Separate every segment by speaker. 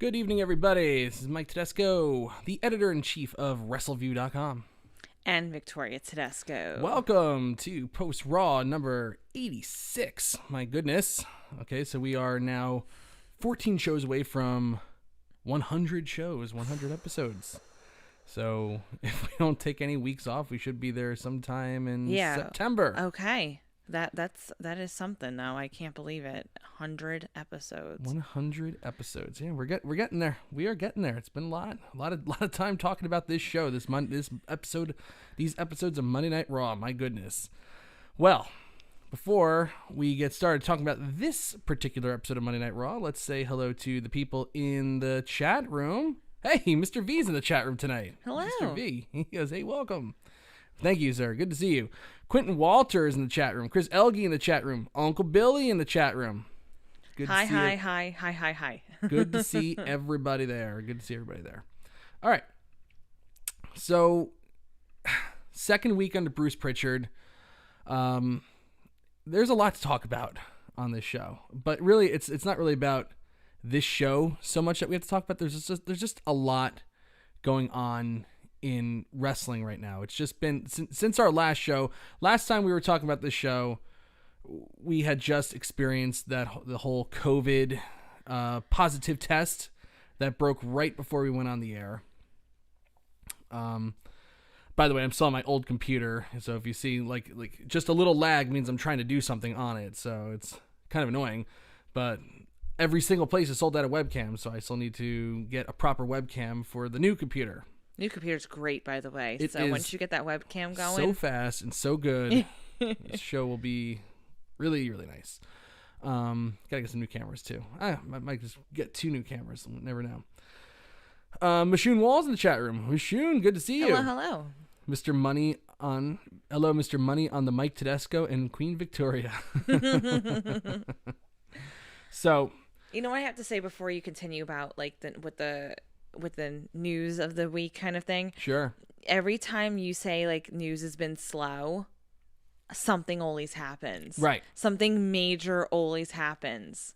Speaker 1: Good evening, everybody. This is Mike Tedesco, the editor-in-chief of Wrestleview.com.
Speaker 2: And Victoria Tedesco.
Speaker 1: Welcome to Post Raw number 86. My goodness. Okay, so we are now 14 shows away from 100 shows, 100 episodes. So if we don't take any weeks off, we should be there sometime in September.
Speaker 2: Okay. That is something now. I can't believe it. 100 episodes.
Speaker 1: 100 episodes. Yeah, we're getting there. We are getting there. It's been a lot of time talking about this show, these episodes of Monday Night Raw. My goodness. Well, before we get started talking about this particular episode of Monday Night Raw, let's say hello to the people in the chat room. Hey, Mr. V's in the chat room tonight.
Speaker 2: Hello.
Speaker 1: Mr. V. He goes, hey, welcome. Thank you, sir. Good to see you. Quentin Walter is in the chat room. Chris Elgie in the chat room. Uncle Billy in the chat room.
Speaker 2: Good to see hi.
Speaker 1: Good to see everybody there. All right. So, second week under Bruce Pritchard. There's a lot to talk about on this show, but really, it's not really about this show so much that we have to talk about. There's just a lot going on in wrestling right now. It's just been since our last show. Last time we were talking about this show, we had just experienced the whole COVID positive test that broke right before we went on the air. By the way, I'm still on my old computer, so if you see like just a little lag means I'm trying to do something on it, so it's kind of annoying. But every single place is sold out of webcams, so I still need to get a proper webcam for the new computer.
Speaker 2: New computer's great, by the way.
Speaker 1: It
Speaker 2: so
Speaker 1: is
Speaker 2: once you get that webcam going,
Speaker 1: so fast and so good. This show will be really, really nice. Gotta get some new cameras too. I might just get 2 new cameras. Never know. Mashoon Wall's in the chat room. Mashoon, good to see you.
Speaker 2: Hello.
Speaker 1: Mr. Money on the Mike Tedesco and Queen Victoria. So,
Speaker 2: you know what I have to say before you continue about like with the news of the week kind of thing?
Speaker 1: Sure.
Speaker 2: Every time you say like news has been slow, something always happens.
Speaker 1: Right.
Speaker 2: Something major always happens.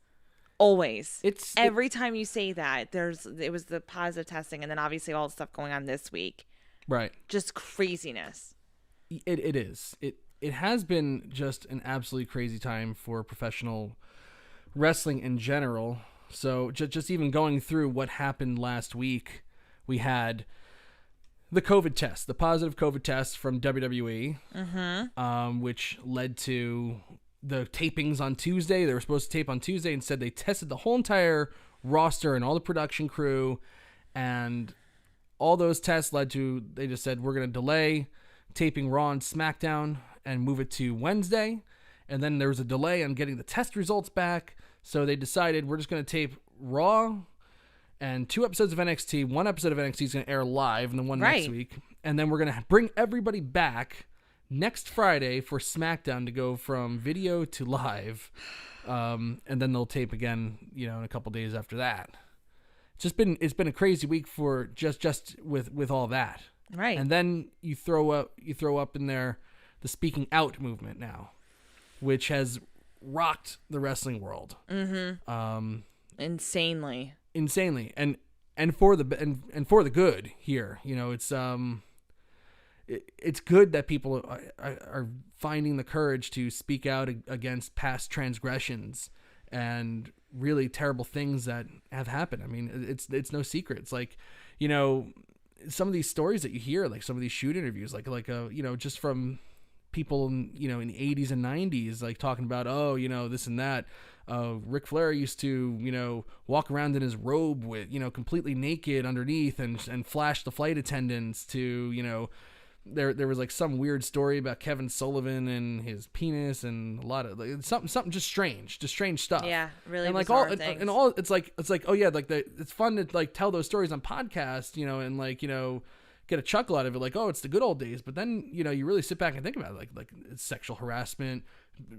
Speaker 2: Always. Every time you say that, it was the positive testing and then obviously all the stuff going on this week.
Speaker 1: Right.
Speaker 2: Just craziness.
Speaker 1: It is. It has been just an absolutely crazy time for professional wrestling in general. So just even going through what happened last week, we had the COVID test, the positive COVID test from WWE, which led to the tapings on Tuesday. They were supposed to tape on Tuesday. Instead, they tested the whole entire roster and all the production crew, and all those tests led to, they just said, we're going to delay taping Raw and SmackDown and move it to Wednesday. And then there was a delay on getting the test results back. So they decided we're just going to tape Raw and 2 episodes of NXT. 1 episode of NXT is going to air live and then one next week. And then we're going to bring everybody back next Friday for SmackDown to go from video to live. And then they'll tape again, in a couple days after that. It's been a crazy week for just with all that.
Speaker 2: Right.
Speaker 1: And then you throw up in there the speaking out movement now, which has rocked the wrestling world.
Speaker 2: Insanely,
Speaker 1: and for the good here. It's good that people are finding the courage to speak out against past transgressions and really terrible things that have happened. I mean, it's no secret. It's like, some of these stories that you hear, like some of these shoot interviews, just from people in the 80s and 90s, like talking about, this and that. Ric Flair used to, walk around in his robe with, completely naked underneath and flash the flight attendants to, there was like some weird story about Kevin Sullivan and his penis and a lot of something just strange stuff.
Speaker 2: Yeah, really.
Speaker 1: And like
Speaker 2: bizarre things.
Speaker 1: it's like oh yeah, like it's fun to like tell those stories on podcasts, and like get a chuckle out of it, like, oh, it's the good old days. But then you really sit back and think about it, like it's sexual harassment,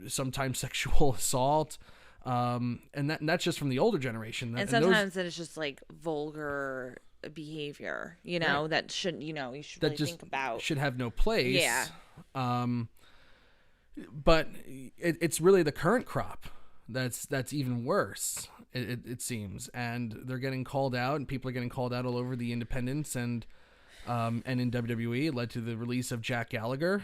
Speaker 1: sometimes sexual assault. And that's just from the older generation.
Speaker 2: And sometimes it's just like vulgar behavior, right. That shouldn't, you should really think about.
Speaker 1: Should have no place.
Speaker 2: Yeah.
Speaker 1: But it's really the current crop that's even worse. It seems, and they're getting called out, and people are getting called out all over the independents and in WWE. It led to the release of Jack Gallagher,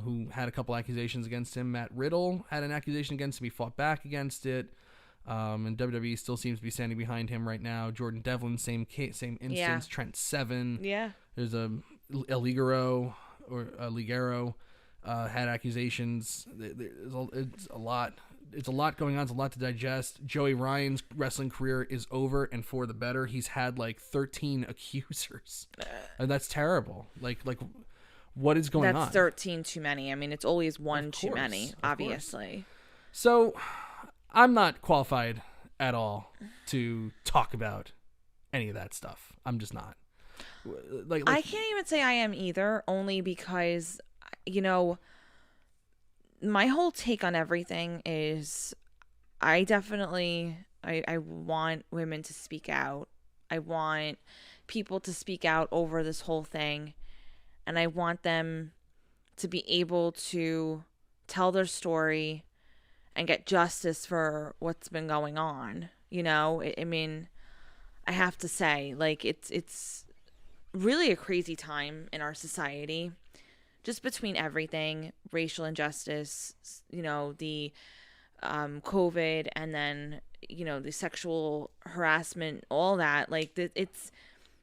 Speaker 1: who had a couple accusations against him. Matt Riddle had an accusation against him. He fought back against it. And WWE still seems to be standing behind him right now. Jordan Devlin, same instance. Yeah. Trent Seven.
Speaker 2: Yeah.
Speaker 1: There's El Ligero had accusations. It's a lot. It's a lot going on. It's a lot to digest. Joey Ryan's wrestling career is over and for the better. He's had like 13 accusers, and that's terrible. Like what is going on?
Speaker 2: That's 13 too many. I mean, it's always one too many, obviously.
Speaker 1: So I'm not qualified at all to talk about any of that stuff. I'm just not.
Speaker 2: I can't even say I am either, only because, you know, my whole take on everything is I want women to speak out. I want people to speak out over this whole thing. And I want them to be able to tell their story and get justice for what's been going on. You know, I mean, I have to say, like, it's really a crazy time in our society, just between everything, racial injustice, you know, the COVID, and then, you know, the sexual harassment, all that. Like,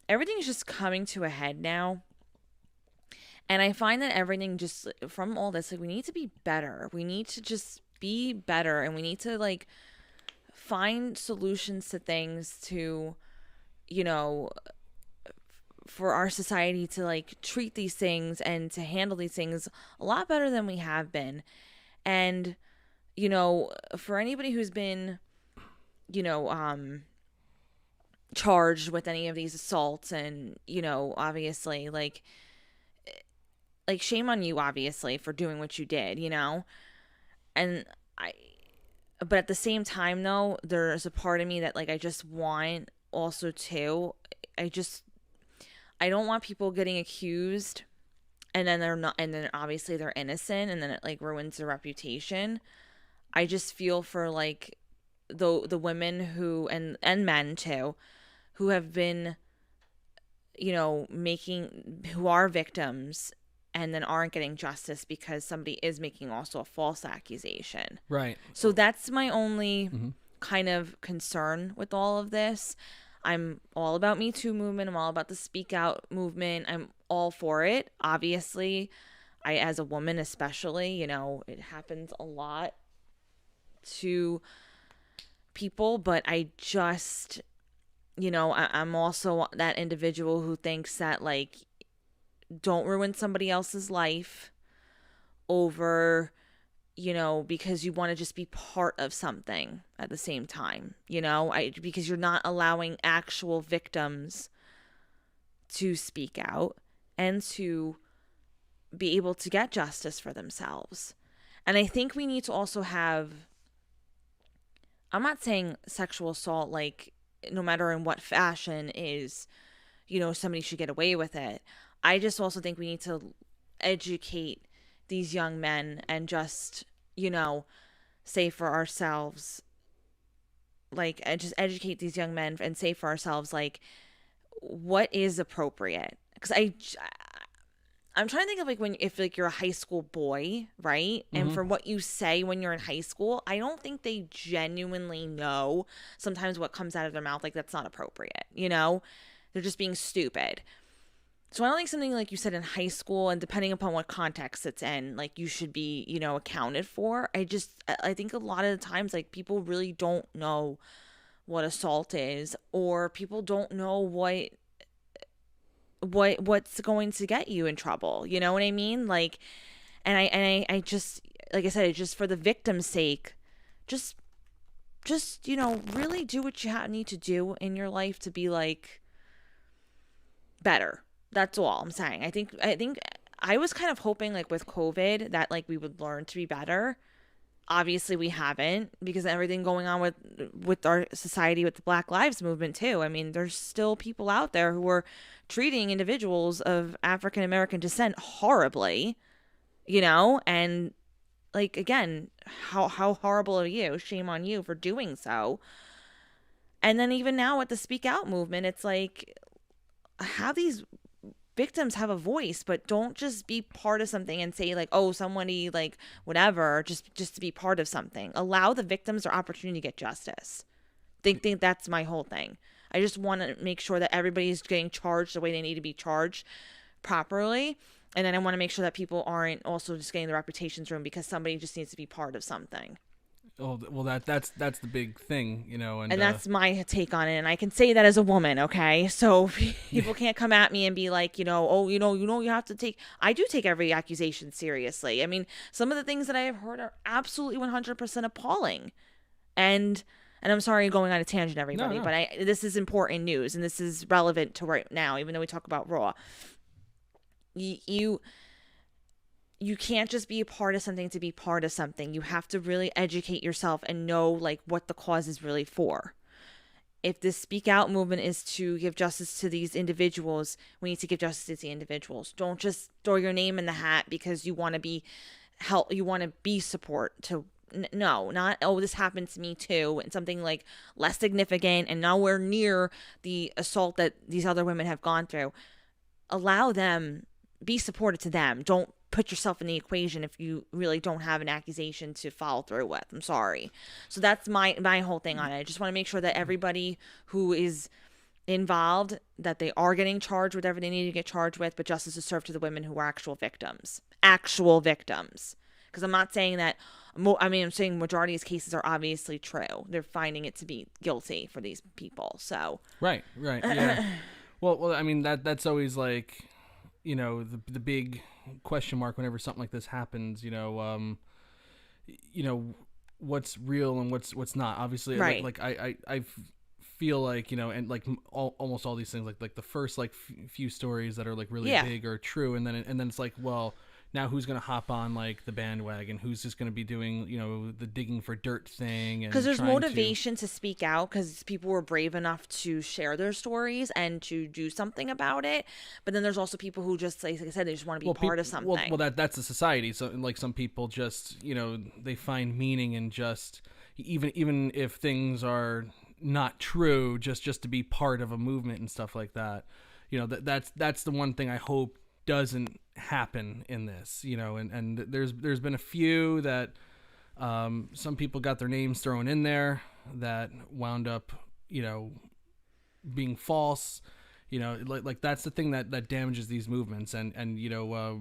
Speaker 2: everything's just coming to a head now. And I find that everything just from all this, like, we need to be better. We need to just be better, and we need to, like, find solutions to things to, you know, for our society to, like, treat these things and to handle these things a lot better than we have been. And, you know, for anybody who's been, you know, charged with any of these assaults, and, you know, obviously, like shame on you, obviously, for doing what you did, you know? But at the same time, though, there's a part of me that, like, I just want also too, I don't want people getting accused and then they're not, and then obviously they're innocent, and then it, like, ruins their reputation. I just feel for, like, the women who, and men too, who have been, you know, who are victims and then aren't getting justice because somebody is making also a false accusation.
Speaker 1: Right.
Speaker 2: So that's my only kind of concern with all of this. I'm all about Me Too movement. I'm all about the Speak Out movement. I'm all for it. Obviously, I, as a woman especially, you know, it happens a lot to people, but I just, you know, I'm also that individual who thinks that, like, don't ruin somebody else's life over, you know, because you want to just be part of something at the same time, you know, because you're not allowing actual victims to speak out and to be able to get justice for themselves. And I think we need to also have, I'm not saying sexual assault, like, no matter in what fashion is, you know, somebody should get away with it. I just also think we need to educate these young men and just, you know, say for ourselves, like, just educate these young men and say for ourselves, like, what is appropriate? Because I'm trying to think of, like, if like you're a high school boy, right? Mm-hmm. And for what you say when you're in high school, I don't think they genuinely know sometimes what comes out of their mouth. Like, that's not appropriate, you know? They're just being stupid. So I don't think something like you said in high school, and depending upon what context it's in, like, you should be, you know, accounted for. I think a lot of the times, like, people really don't know what assault is, or people don't know what's going to get you in trouble. You know what I mean? Like, and I just, like I said, just for the victim's sake, just, you know, really do what you need to do in your life to be, like, better. That's all I'm saying. I think I was kind of hoping, like, with COVID that, like, we would learn to be better. Obviously we haven't, because of everything going on with our society, with the Black Lives Movement too. I mean, there's still people out there who are treating individuals of African American descent horribly, you know, and, like, again, how horrible are you? Shame on you for doing so. And then even now with the Speak Out movement, it's like, have these victims have a voice, but don't just be part of something and say like, oh, somebody like whatever, just to be part of something. Allow the victims their opportunity to get justice. Think that's my whole thing. I just want to make sure that everybody's getting charged the way they need to be charged properly. And then I want to make sure that people aren't also just getting their reputations ruined because somebody just needs to be part of something.
Speaker 1: Oh, well, that's the big thing, you know,
Speaker 2: and that's my take on it. And I can say that as a woman, okay? So people can't come at me and be like, you know, you have to take. I do take every accusation seriously. I mean, some of the things that I have heard are absolutely 100% appalling, and I'm sorry going on a tangent, everybody,
Speaker 1: No.
Speaker 2: but this is important news and this is relevant to right now, even though we talk about Raw. You can't just be a part of something to be part of something. You have to really educate yourself and know like what the cause is really for. If the Speak Out movement is to give justice to these individuals, we need to give justice to the individuals. Don't just throw your name in the hat because you want to be support to. No, not, oh, this happened to me too, and something like less significant and nowhere near the assault that these other women have gone through. Allow them, be supportive to them. Don't put yourself in the equation if you really don't have an accusation to follow through with. I'm sorry. So that's my whole thing on it. I just want to make sure that everybody who is involved, that they are getting charged with whatever they need to get charged with, but justice is served to the women who are actual victims. Because I'm not saying that, I'm saying majority of these cases are obviously true. They're finding it to be guilty for these people. So
Speaker 1: right, yeah. well, I mean that's always like, you know, the big question mark whenever something like this happens. You know, what's real and what's not. Obviously,
Speaker 2: right.
Speaker 1: Like I feel like, you know, and like almost all these things, like the first like few stories that are like really big are true, and then it's like, well, now who's going to hop on like the bandwagon? Who's just going to be doing, you know, the digging for dirt thing?
Speaker 2: Because there's motivation to speak out because people were brave enough to share their stories and to do something about it. But then there's also people who just, like I said, they just want to be part of something.
Speaker 1: Well, that's a society. So like some people just, you know, they find meaning in just, even if things are not true, just to be part of a movement and stuff like that. You know, that's the one thing I hope doesn't happen in this, you know, and there's been a few that some people got their names thrown in there that wound up, you know, being false, you know, like that's the thing that damages these movements, and you know,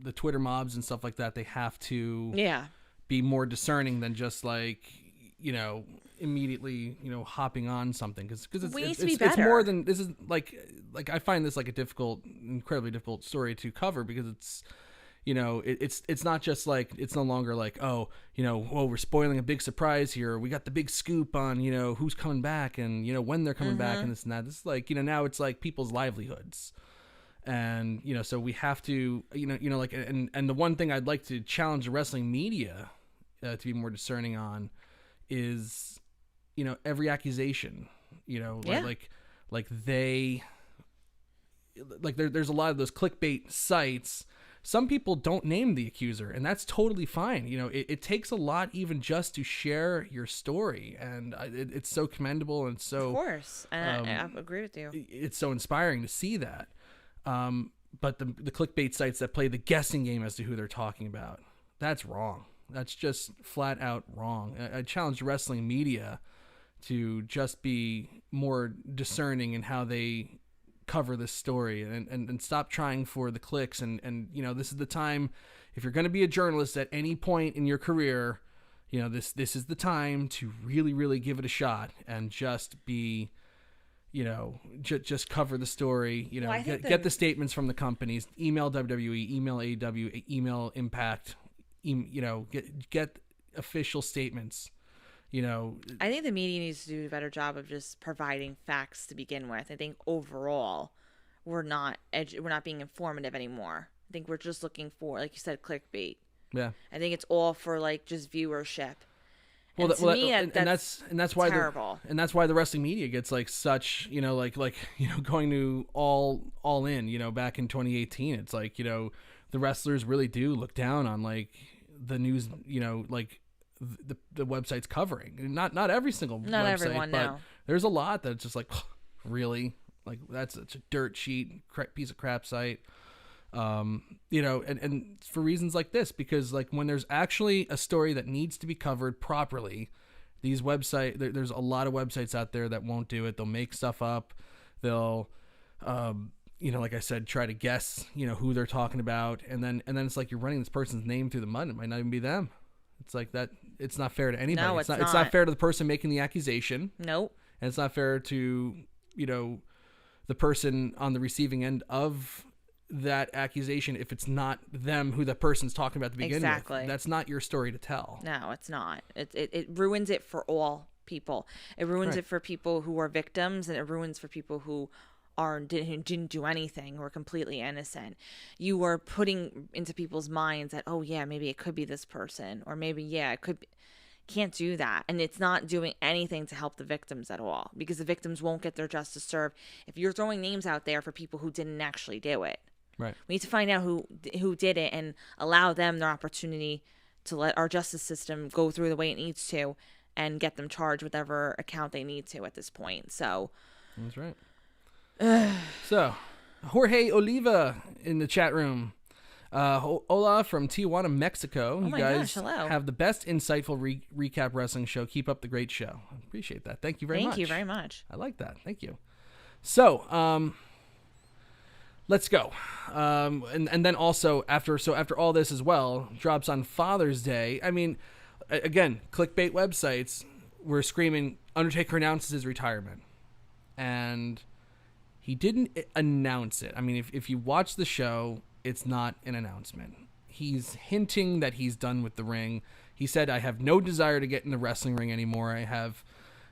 Speaker 1: the Twitter mobs and stuff like that, they have to be more discerning than just like, you know, immediately, you know, hopping on something because it's more than this is like I find this like incredibly difficult story to cover because it's, you know, it's not just like, it's no longer like, oh, you know, whoa, we're spoiling a big surprise here, we got the big scoop on, you know, who's coming back and, you know, when they're coming back and this and that. This is like, you know, now it's like people's livelihoods. And, you know, so we have to, you know, like, and the one thing I'd like to challenge the wrestling media to be more discerning on is, you know, every accusation, you know, like there's a lot of those clickbait sites. Some people don't name the accuser, and that's totally fine. You know, it takes a lot even just to share your story, and it's so commendable and so.
Speaker 2: Of course, and I agree with you.
Speaker 1: It's so inspiring to see that. But the clickbait sites that play the guessing game as to who they're talking about, that's wrong. That's just flat out wrong. I challenge wrestling media to just be more discerning in how they cover this story and stop trying for the clicks. And you know, this is the time, if you're going to be a journalist at any point in your career, you know, this is the time to really, really give it a shot and just be, you know, just cover the story, you know, get the statements from the companies, email WWE, email AEW, email Impact, you know, get official statements. You know,
Speaker 2: I think the media needs to do a better job of just providing facts to begin with. I think overall we're not being informative anymore. I think we're just looking for, like you said, clickbait.
Speaker 1: Yeah.
Speaker 2: I think it's all for like just viewership.
Speaker 1: Well, that's why
Speaker 2: terrible.
Speaker 1: That's why the wrestling media gets like such, you know, like you know, going to all in, you know, back in 2018, it's like, you know, the wrestlers really do look down on like the news, you know, like the website's covering. Not every single
Speaker 2: Not
Speaker 1: website,
Speaker 2: everyone,
Speaker 1: but
Speaker 2: no.
Speaker 1: there's a lot that's just like, really? Like, that's such a dirt sheet, piece of crap site. And for reasons like this, because like when there's actually a story that needs to be covered properly, these there's a lot of websites out there that won't do it. They'll make stuff up. They'll, like I said, try to guess, who they're talking about. And then it's like you're running this person's name through the mud. It might not even be them. It's like that. It's not fair to anybody.
Speaker 2: No,
Speaker 1: it's not fair to the person making the accusation.
Speaker 2: Nope.
Speaker 1: And it's not fair to, the person on the receiving end of that accusation if it's not them who the person's talking about to begin
Speaker 2: Exactly.
Speaker 1: with. That's not your story to tell.
Speaker 2: No, it's not. It ruins it for all people. It ruins it for people who are victims, and it ruins for people who didn't do anything, who are completely innocent. You are putting into people's minds that, oh yeah, maybe it could be this person, or maybe it could be. Can't do that. And it's not doing anything to help the victims at all, because the victims won't get their justice served if you're throwing names out there for people who didn't actually do it.
Speaker 1: Right.
Speaker 2: We need to find out who did it and allow them their opportunity to let our justice system go through the way it needs to and get them charged with whatever account they need to at this point. So
Speaker 1: that's right. So Jorge Oliva in the chat room. Hola from Tijuana, Mexico. You guys
Speaker 2: hello.
Speaker 1: Have the best insightful recap wrestling show. Keep up the great show. I appreciate that. Thank you very much.
Speaker 2: Thank you very much.
Speaker 1: I like that. Thank you. So, let's go. And then also after all this as well, drops on Father's Day. I mean, again, clickbait websites were screaming Undertaker announces his retirement. And he didn't announce it. I mean, if you watch the show, it's not an announcement. He's hinting that he's done with the ring. He said, I have no desire to get in the wrestling ring anymore. I have,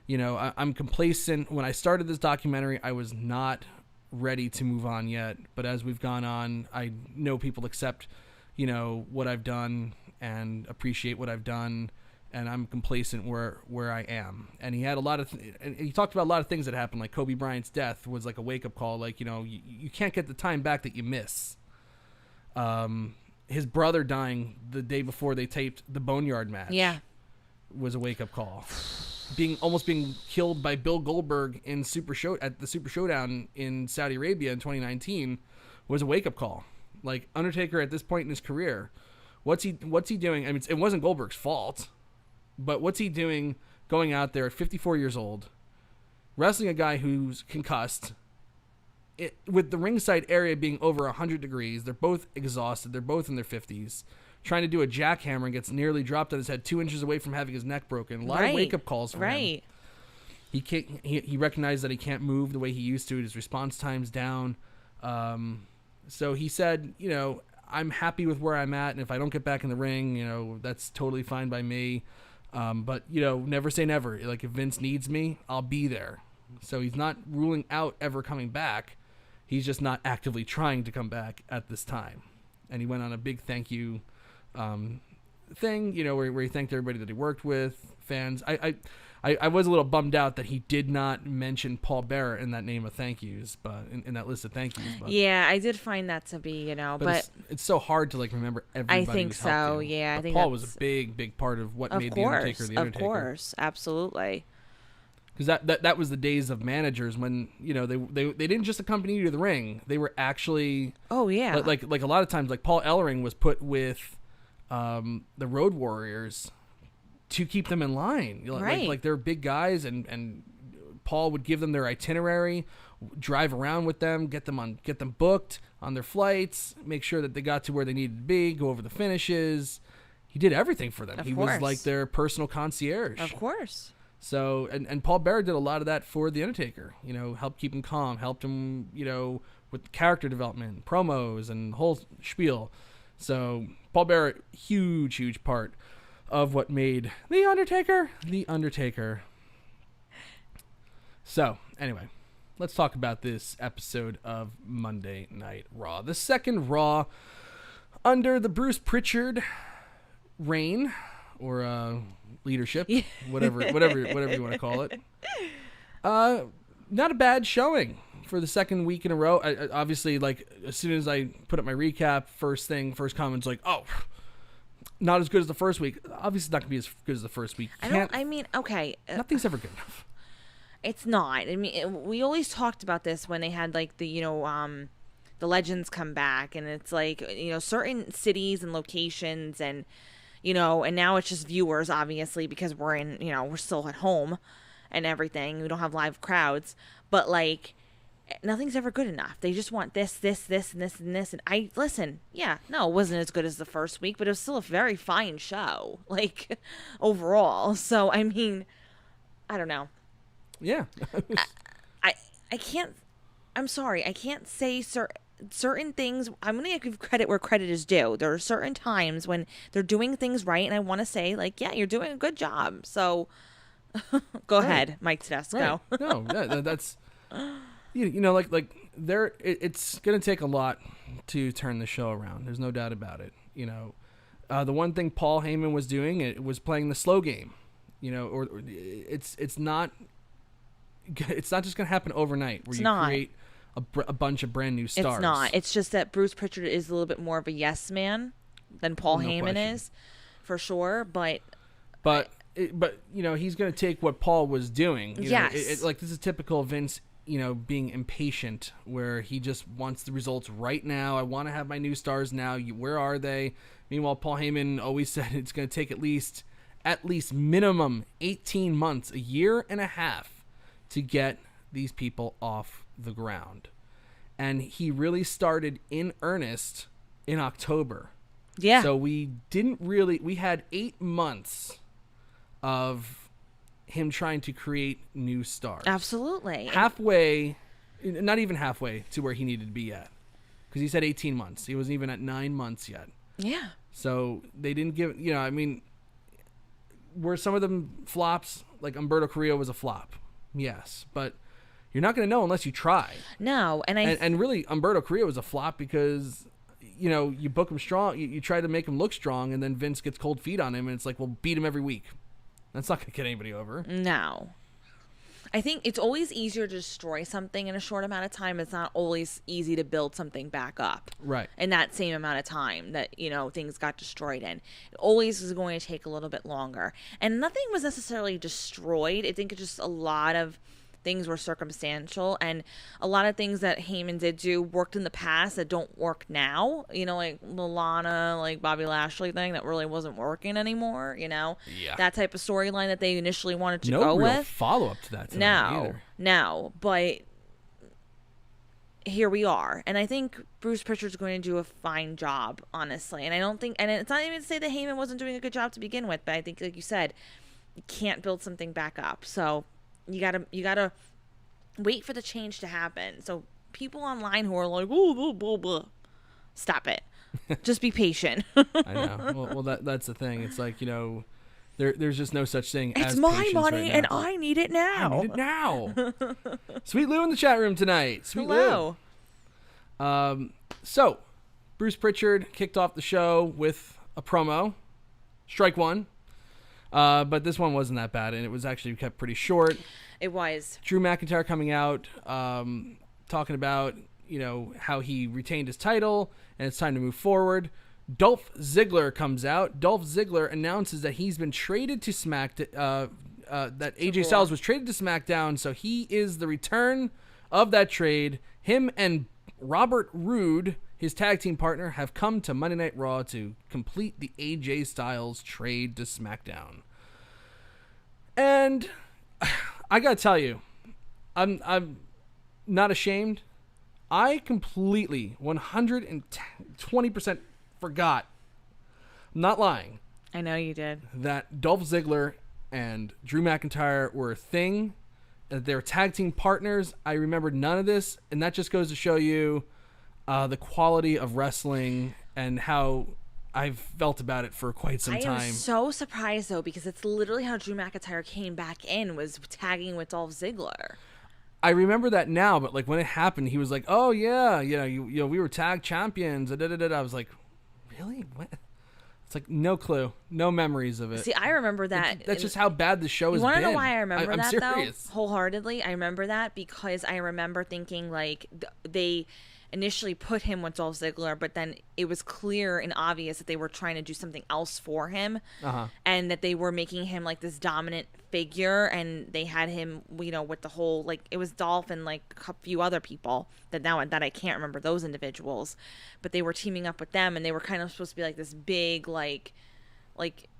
Speaker 1: I'm complacent. When I started this documentary, I was not ready to move on yet. But as we've gone on, I know people accept, what I've done and appreciate what I've done. And I'm complacent where I am. And he had a lot of, and he talked about a lot of things that happened. Like Kobe Bryant's death was like a wake up call. Like, you can't get the time back that you miss. His brother dying the day before they taped the Boneyard match was a wake-up call. Almost being killed by Bill Goldberg at the Super Showdown in Saudi Arabia in 2019 was a wake-up call. Like, Undertaker at this point in his career, what's he doing? I mean, it wasn't Goldberg's fault, but what's he doing going out there at 54 years old, wrestling a guy who's concussed, with the ringside area being over 100 degrees. They're both exhausted. They're both in their 50s. Trying to do a jackhammer and gets nearly dropped on his head 2 inches away from having his neck broken. A lot of wake-up calls for him. He recognized that he can't move the way he used to. His response time's down. So he said, I'm happy with where I'm at, and if I don't get back in the ring, that's totally fine by me. But, never say never. Like, if Vince needs me, I'll be there. So he's not ruling out ever coming back. He's just not actively trying to come back at this time. And he went on a big thank you thing, where he thanked everybody that he worked with, fans. I was a little bummed out that he did not mention Paul Bearer in that name of thank yous, but in that list of thank yous. But,
Speaker 2: yeah, I did find that to be, but
Speaker 1: it's so hard to remember everybody.
Speaker 2: I think so. Yeah, I think
Speaker 1: Paul was a big part of what made the Undertaker the Undertaker.
Speaker 2: Of course, absolutely.
Speaker 1: Because that was the days of managers when they didn't just accompany you to the ring. They were actually like a lot of times, like Paul Ellering was put with the Road Warriors to keep them in line. Like they're big guys, and Paul would give them their itinerary, drive around with them, get them booked on their flights, make sure that they got to where they needed to be, go over the finishes. He did everything for them. He was like their personal concierge.
Speaker 2: Of course.
Speaker 1: So, and Paul Bearer did a lot of that for The Undertaker, helped keep him calm, helped him, with character development, promos, and the whole spiel. So, Paul Bearer, huge part of what made The Undertaker, The Undertaker. So, anyway, let's talk about this episode of Monday Night Raw. The second Raw under the Bruce Pritchard reign, or, leadership, whatever you want to call it. Not a bad showing for the second week in a row. I obviously, as soon as I put up my recap, first comments like, oh, not as good as the first week. Obviously, it's not going to be as good as the first week.
Speaker 2: Okay.
Speaker 1: Nothing's ever good enough.
Speaker 2: It's not. I mean, we always talked about this when they had like the the legends come back, and it's like certain cities and locations, and and now it's just viewers, obviously, because we're in we're still at home and everything. We don't have live crowds, but like nothing's ever good enough. They just want this, and this, and this. And I listen. Yeah, no, it wasn't as good as the first week, but it was still a very fine show, like overall. So I mean, I don't know.
Speaker 1: Yeah.
Speaker 2: I can't. I'm sorry. I can't say certain things. I'm going to give credit where credit is due. There are certain times when they're doing things right, and I want to say, like, yeah, you're doing a good job. So go ahead, Mike Tedesco.
Speaker 1: Right. No, that's like it's going to take a lot to turn the show around. There's no doubt about it. The one thing Paul Heyman was doing, it was playing the slow game. Or it's not just going to happen overnight where create a bunch of brand new stars.
Speaker 2: It's not. It's just that Bruce Pritchard is a little bit more of a yes man than Paul Heyman is, for sure. But he's going to take what Paul was doing. Yes.
Speaker 1: Like this is typical Vince, being impatient, where he just wants the results right now. I want to have my new stars now. Where are they? Meanwhile, Paul Heyman always said it's going to take at least minimum 18 months, a year and a half, to get these people off the ground. And he really started in earnest in October.
Speaker 2: Yeah.
Speaker 1: So we had 8 months of him trying to create new stars.
Speaker 2: Absolutely.
Speaker 1: Not even halfway to where he needed to be at. Because he said 18 months. He wasn't even at 9 months yet.
Speaker 2: Yeah.
Speaker 1: So they didn't give, were some of them flops? Like Humberto Carrillo was a flop. Yes, but you're not going to know unless you try.
Speaker 2: No,
Speaker 1: and really, Humberto Carrillo was a flop because, you book him strong, you try to make him look strong, and then Vince gets cold feet on him, and it's like, well, beat him every week. That's not going to get anybody over.
Speaker 2: No. I think it's always easier to destroy something in a short amount of time. It's not always easy to build something back up.
Speaker 1: Right.
Speaker 2: In that same amount of time that, things got destroyed in. It always is going to take a little bit longer. And nothing was necessarily destroyed. I think it's just a lot of things were circumstantial, and a lot of things that Heyman did do worked in the past that don't work now. Like the Lana, like Bobby Lashley thing that really wasn't working anymore.
Speaker 1: Yeah.
Speaker 2: That type of storyline that they initially wanted to go
Speaker 1: No real
Speaker 2: with.
Speaker 1: follow up to that.
Speaker 2: No, but here we are, and I think Bruce Pritchard's going to do a fine job, honestly. And I don't think, and it's not even to say that Heyman wasn't doing a good job to begin with, but I think, like you said, you can't build something back up. So you gotta wait for the change to happen. So people online who are like, "Ooh, blah, blah, blah," stop it. Just be patient.
Speaker 1: I know. Well, that's the thing. It's like, there's just no such thing as
Speaker 2: it's my
Speaker 1: patience
Speaker 2: money
Speaker 1: right
Speaker 2: and I need it now.
Speaker 1: Sweet Lou in the chat room tonight. Sweet
Speaker 2: Hello.
Speaker 1: Lou. So Bruce Pritchard kicked off the show with a promo. Strike one. But this one wasn't that bad, and it was actually kept pretty short.
Speaker 2: It was.
Speaker 1: Drew McIntyre coming out, talking about, how he retained his title, and it's time to move forward. Dolph Ziggler comes out. Dolph Ziggler announces that he's been traded to that AJ Styles was traded to SmackDown, so he is the return of that trade. Him and Robert Roode, his tag team partner, have come to Monday Night Raw to complete the AJ Styles trade to SmackDown. And I gotta tell you, I'm not ashamed. I completely 120% forgot. I'm not lying.
Speaker 2: I know you did.
Speaker 1: That Dolph Ziggler and Drew McIntyre were a thing. That they were tag team partners. I remembered none of this, and that just goes to show you the quality of wrestling and how I've felt about it for quite some time.
Speaker 2: I am so surprised, though, because it's literally how Drew McIntyre came back in, was tagging with Dolph Ziggler.
Speaker 1: I remember that now, but like when it happened, he was like, "Oh yeah, we were tag champions." I was like, "Really? What?" It's like no clue, no memories of it.
Speaker 2: See, I remember that.
Speaker 1: That's just how bad the show has been.
Speaker 2: You want to know why I remember that,
Speaker 1: serious.
Speaker 2: though? Wholeheartedly, I remember that because I remember thinking like they initially put him with Dolph Ziggler, but then it was clear and obvious that they were trying to do something else for him, and that they were making him like this dominant figure, and they had him, you know, with the whole, like, it was Dolph and like a few other people that I can't remember those individuals, but they were teaming up with them, and they were kind of supposed to be like this big like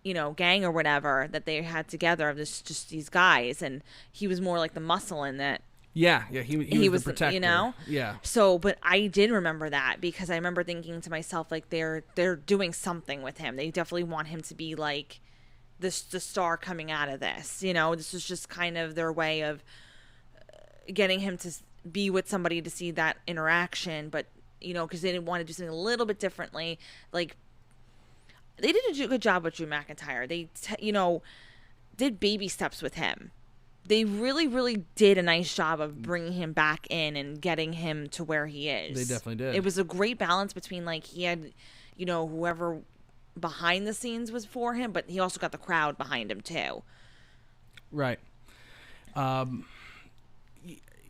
Speaker 2: you know, gang or whatever that they had together of this, just these guys, and he was more like the muscle in that.
Speaker 1: Yeah, he was the protector.
Speaker 2: You know?
Speaker 1: Yeah.
Speaker 2: So, but I did remember that because I remember thinking to myself, like, they're doing something with him. They definitely want him to be like the star coming out of this. You know, this was just kind of their way of getting him to be with somebody to see that interaction. But, you know, because they didn't want to do something a little bit differently. Like, they did a good job with Drew McIntyre. They, you know, did baby steps with him. They really, really did a nice job of bringing him back in and getting him to where he is.
Speaker 1: They definitely did.
Speaker 2: It was a great balance between, like, he had, you know, whoever behind the scenes was for him, but he also got the crowd behind him, too.
Speaker 1: Right.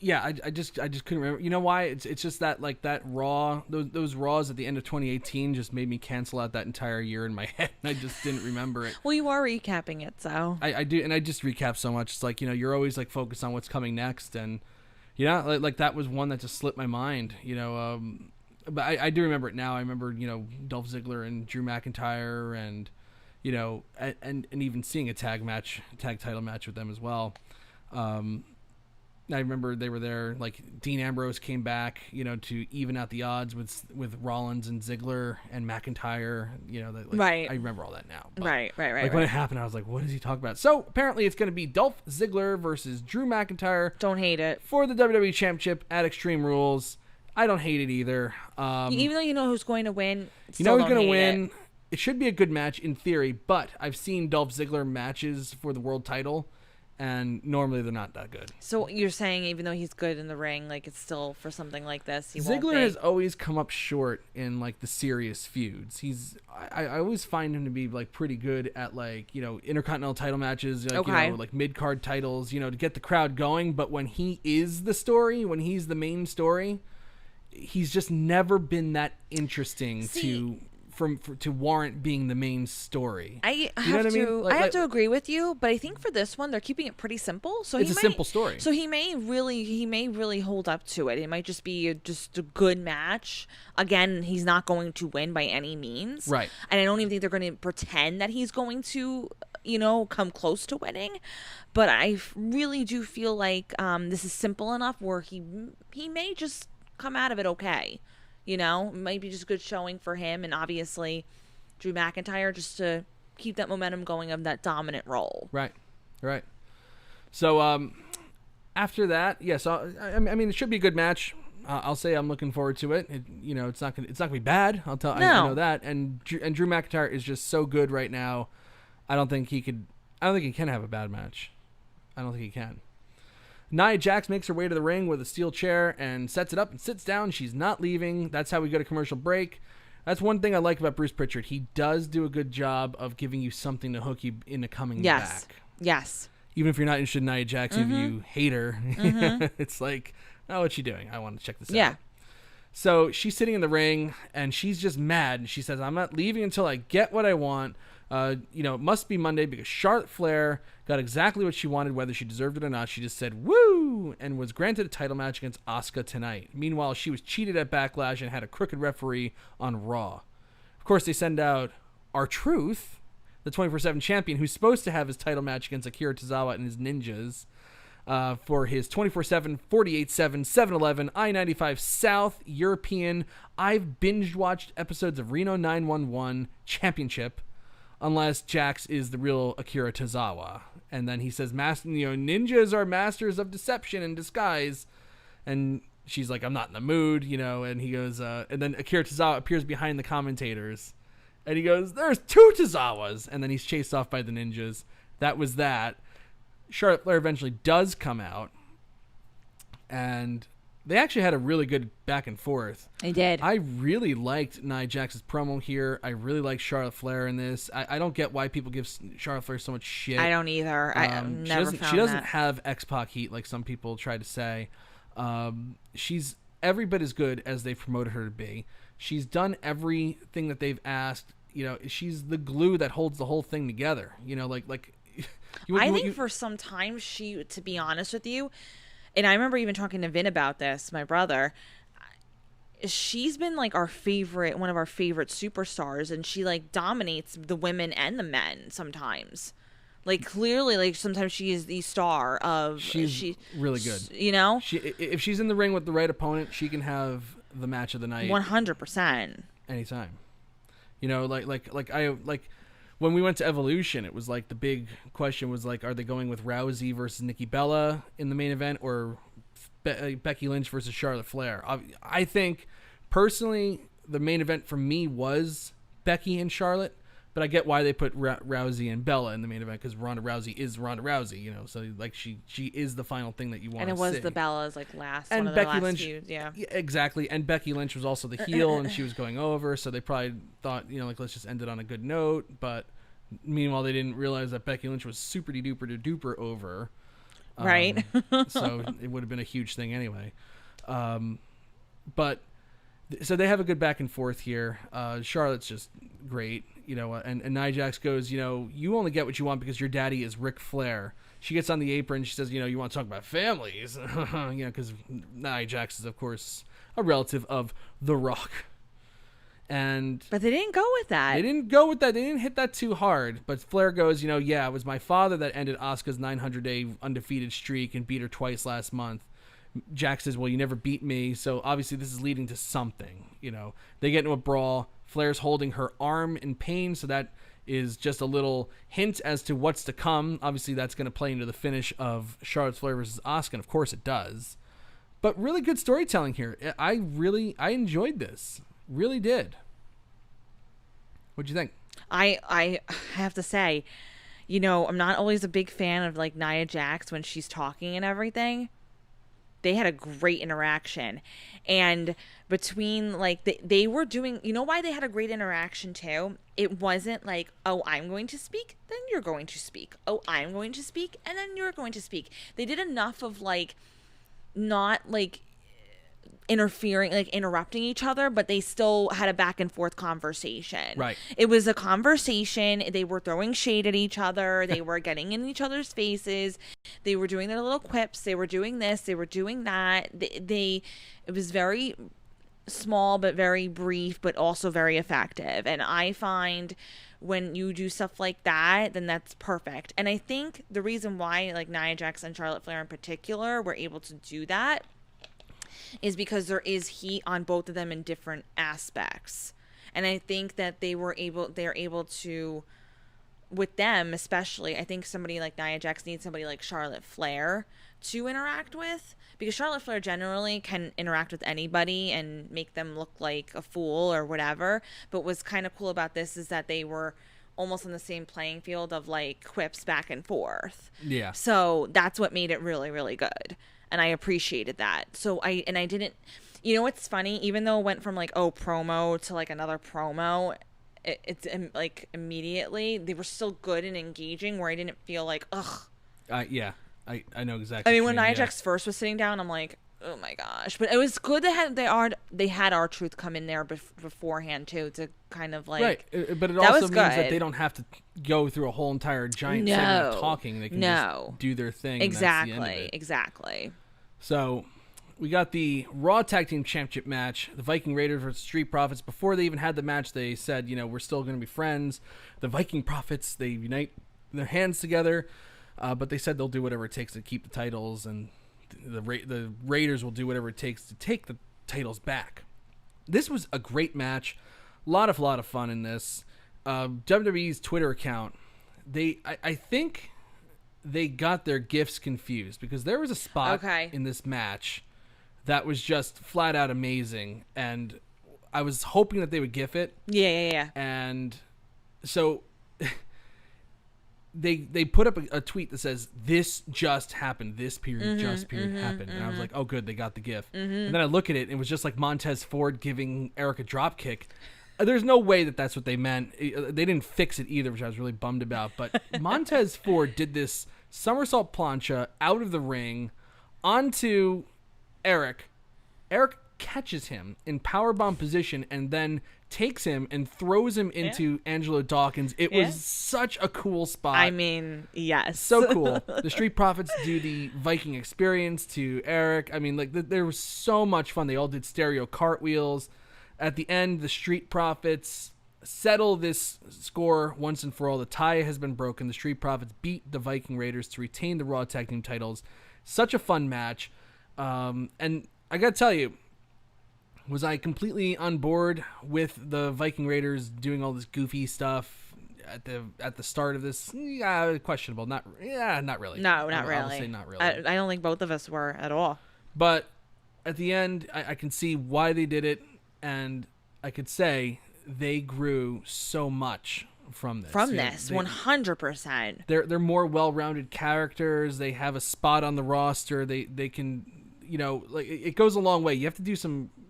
Speaker 1: Yeah, I just couldn't remember. You know why? It's just that, like, that Raw, those Raws at the end of 2018 just made me cancel out that entire year in my head, and I just didn't remember it.
Speaker 2: Well, you are recapping it, so. I
Speaker 1: do, and I just recap so much. It's like, you know, you're always, like, focused on what's coming next, and, you know, like that was one that just slipped my mind, you know. But I do remember it now. I remember, you know, Dolph Ziggler and Drew McIntyre, and, you know, and even seeing a tag title match with them as well. I remember they were there, like, Dean Ambrose came back, you know, to even out the odds with Rollins and Ziggler and McIntyre, you know. Like,
Speaker 2: right.
Speaker 1: I remember all that now. But,
Speaker 2: right.
Speaker 1: Like, when it happened, I was like, what is he talking about? So, apparently, it's going to be Dolph Ziggler versus Drew McIntyre.
Speaker 2: Don't hate it.
Speaker 1: For the WWE Championship at Extreme Rules. I don't hate it either.
Speaker 2: Even though you know who's going to win,
Speaker 1: you know who's going to win. It should be a good match in theory, but I've seen Dolph Ziggler matches for the world title, and normally they're not that good. So
Speaker 2: you're saying even though he's good in the ring, like, it's still for something like this, he
Speaker 1: Ziggler
Speaker 2: won't be.
Speaker 1: has always come up short in, like, the serious feuds. I always find him to be, like, pretty good at, like, you know, intercontinental title matches, like, you know, like mid-card titles, you know, to get the crowd going. But when he is the story, when he's the main story, he's just never been that interesting to warrant being the main story.
Speaker 2: I have to agree with you, but I think for this one they're keeping it pretty simple. So
Speaker 1: it's a simple story.
Speaker 2: So he may really hold up to it. It might just be just a good match. Again, he's not going to win by any means,
Speaker 1: right? And
Speaker 2: I don't even think they're going to pretend that he's going to, you know, come close to winning. But I really do feel like this is simple enough where he may just come out of it okay. You know, maybe just good showing for him, and obviously Drew McIntyre just to keep that momentum going of that dominant role. Right.
Speaker 1: So after that, yes, I mean it should be a good match. I'll say I'm looking forward to it. You know, it's not gonna be bad. I know that. And Drew McIntyre is just so good right now. I don't think he can have a bad match. I don't think he can. Nia Jax makes her way to the ring with a steel chair and sets it up and sits down. She's not leaving. That's how we go to commercial break. That's one thing I like about Bruce Pritchard. He does do a good job of giving you something to hook you into coming back.
Speaker 2: Yes.
Speaker 1: Even if you're not interested in Nia Jax, if you hate her, it's like, oh, what's she doing? I want to check this out. So she's sitting in the ring, and she's just mad. And she says, I'm not leaving until I get what I want. You know, it must be Monday because Charlotte Flair got exactly what she wanted, whether she deserved it or not. She just said, woo, and was granted a title match against Asuka tonight. Meanwhile, she was cheated at Backlash and had a crooked referee on Raw. Of course, they send out R-Truth, the 24/7 champion, who's supposed to have his title match against Akira Tozawa and his ninjas for his 24/7, 48/7, 7-Eleven, I-95 South European. I've binge-watched episodes of Reno 911 Championship, unless Jax is the real Akira Tozawa. And then he says, ninjas are masters of deception and disguise. And she's like, I'm not in the mood, you know. And he goes, and then Akira Tozawa appears behind the commentators. And he goes, there's 2 Tozawas. And then he's chased off by the ninjas. That was that. Charlotte Flair eventually does come out. And they actually had a really good back and forth.
Speaker 2: They did.
Speaker 1: I really liked Nia Jax's promo here. I really like Charlotte Flair in this. I don't get why people give Charlotte Flair so much shit.
Speaker 2: I don't either.
Speaker 1: She doesn't have X-Pac heat like some people try to say. She's every bit as good as they've promoted her to be. She's done everything that they've asked. You know, she's the glue that holds the whole thing together. You know,
Speaker 2: I think for some time to be honest with you, and I remember even talking to Vin about this, my brother, she's been like one of our favorite superstars, and she like dominates the women and the men sometimes. Like clearly, like sometimes she is the star of. She's
Speaker 1: really good.
Speaker 2: You know,
Speaker 1: if she's in the ring with the right opponent, she can have the match of the night.
Speaker 2: 100%.
Speaker 1: Anytime. You know, when we went to Evolution, it was like the big question was like, are they going with Rousey versus Nikki Bella in the main event, or Becky Lynch versus Charlotte Flair? I think personally, the main event for me was Becky and Charlotte. But I get why they put Rousey and Bella in the main event, because Ronda Rousey is Ronda Rousey, you know. So like she is the final thing that you want to see.
Speaker 2: And it was the Bella's like last
Speaker 1: and
Speaker 2: one of
Speaker 1: Becky
Speaker 2: their last
Speaker 1: Lynch,
Speaker 2: feuds, yeah,
Speaker 1: exactly. And Becky Lynch was also the heel, and she was going over, so they probably thought, you know, like let's just end it on a good note. But meanwhile, they didn't realize that Becky Lynch was super duper over,
Speaker 2: right?
Speaker 1: So it would have been a huge thing anyway. But so they have a good back and forth here. Charlotte's just great. You know, and Nia Jax goes, you know, you only get what you want because your daddy is Ric Flair. She gets on the apron. She says, you know, you want to talk about families? You know, because Nia Jax is, of course, a relative of The Rock. But
Speaker 2: they didn't go with that.
Speaker 1: They didn't go with that. They didn't hit that too hard. But Flair goes, you know, yeah, it was my father that ended Asuka's 900-day undefeated streak and beat her twice last month. Jax says, well, you never beat me. So obviously this is leading to something. You know, they get into a brawl. Flair's holding her arm in pain, so that is just a little hint as to what's to come. Obviously, that's going to play into the finish of Charlotte Flair versus Asuka, and of course it does. But really good storytelling here. I enjoyed this. Really did. What'd you think?
Speaker 2: I have to say, you know, I'm not always a big fan of like Nia Jax when she's talking and everything. They had a great interaction, and between like they were doing, you know why they had a great interaction too? It wasn't like, oh, I'm going to speak, then you're going to speak. Oh, I'm going to speak, and then you're going to speak. They did enough of like not like interfering, like interrupting each other, but they still had a back and forth conversation.
Speaker 1: Right.
Speaker 2: It was a conversation. They were throwing shade at each other. They were getting in each other's faces. They were doing their little quips. They were doing this. They were doing that. It was very small, but very brief, but also very effective. And I find when you do stuff like that, then that's perfect. And I think the reason why like Nia Jax and Charlotte Flair in particular were able to do that is because there is heat on both of them in different aspects. And I think that they're able to, with them especially, I think somebody like Nia Jax needs somebody like Charlotte Flair to interact with, because Charlotte Flair generally can interact with anybody and make them look like a fool or whatever. But what's kind of cool about this is that they were almost on the same playing field of like quips back and forth.
Speaker 1: Yeah.
Speaker 2: So that's what made it really, really good. And I appreciated that. So I didn't, you know what's funny? Even though it went from like, oh, promo to like another promo, it's like immediately, they were still good and engaging where I didn't feel like, ugh.
Speaker 1: Yeah, I know exactly.
Speaker 2: I mean, when Nia Jax first was sitting down, I'm like, oh my gosh. But it was good they had R-Truth come in there beforehand too, to kind of like.
Speaker 1: Right, but it also means that they don't have to go through a whole entire giant segment of talking. They can just do their thing.
Speaker 2: Exactly.
Speaker 1: So we got the Raw Tag Team Championship match, the Viking Raiders versus Street Profits. Before they even had the match, they said, you know, we're still going to be friends. The Viking Profits, they unite their hands together, but they said they'll do whatever it takes to keep the titles, and the Raiders will do whatever it takes to take the titles back. This was a great match. A lot of fun in this. WWE's Twitter account, I think they got their gifts confused, because there was a spot in this match that was just flat out amazing, and I was hoping that they would gif it.
Speaker 2: Yeah.
Speaker 1: And so they put up a tweet that says, this just happened, this period happened. And I was like, oh good, they got the gif. And then I look at it, and it was just like Montez Ford giving Eric a drop kick. There's no way that that's what they meant. They didn't fix it either, which I was really bummed about. But Montez Ford did this somersault plancha out of the ring onto Eric. Eric catches him in powerbomb position and then takes him and throws him into Angelo Dawkins. It was such a cool spot.
Speaker 2: I mean, yes.
Speaker 1: So cool. The Street Profits do the Viking experience to Eric. I mean, like, there was so much fun. They all did stereo cartwheels. At the end, the Street Profits settle this score once and for all. The tie has been broken. The Street Profits beat the Viking Raiders to retain the Raw Tag Team titles. Such a fun match. And I gotta tell you, was I completely on board with the Viking Raiders doing all this goofy stuff at the start of this? Yeah, questionable. Not really.
Speaker 2: No, not really.
Speaker 1: I would say not really.
Speaker 2: I don't think both of us were at all.
Speaker 1: But at the end, I can see why they did it, and I could say they grew so much from this.
Speaker 2: 100%.
Speaker 1: They're more well-rounded characters. They have a spot on the roster. They can, like, it goes a long way. You have to do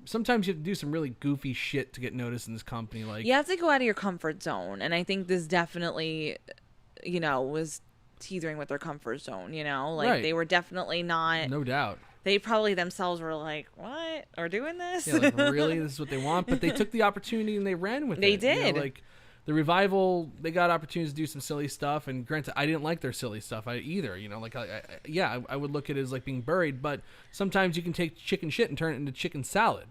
Speaker 1: sometimes you have to do some really goofy shit to get noticed in this company. Like,
Speaker 2: you have to go out of your comfort zone, and I think this definitely, was teetering with their comfort zone. Like,
Speaker 1: right.
Speaker 2: They were definitely not.
Speaker 1: No doubt.
Speaker 2: They probably themselves were like, "What? Are doing this?
Speaker 1: Yeah, like, really? This is what they want?" But they took the opportunity and they ran with it.
Speaker 2: They did.
Speaker 1: Like, the Revival, they got opportunities to do some silly stuff. And granted, I didn't like their silly stuff either. Like, I would look at it as like being buried. But sometimes you can take chicken shit and turn it into chicken salad.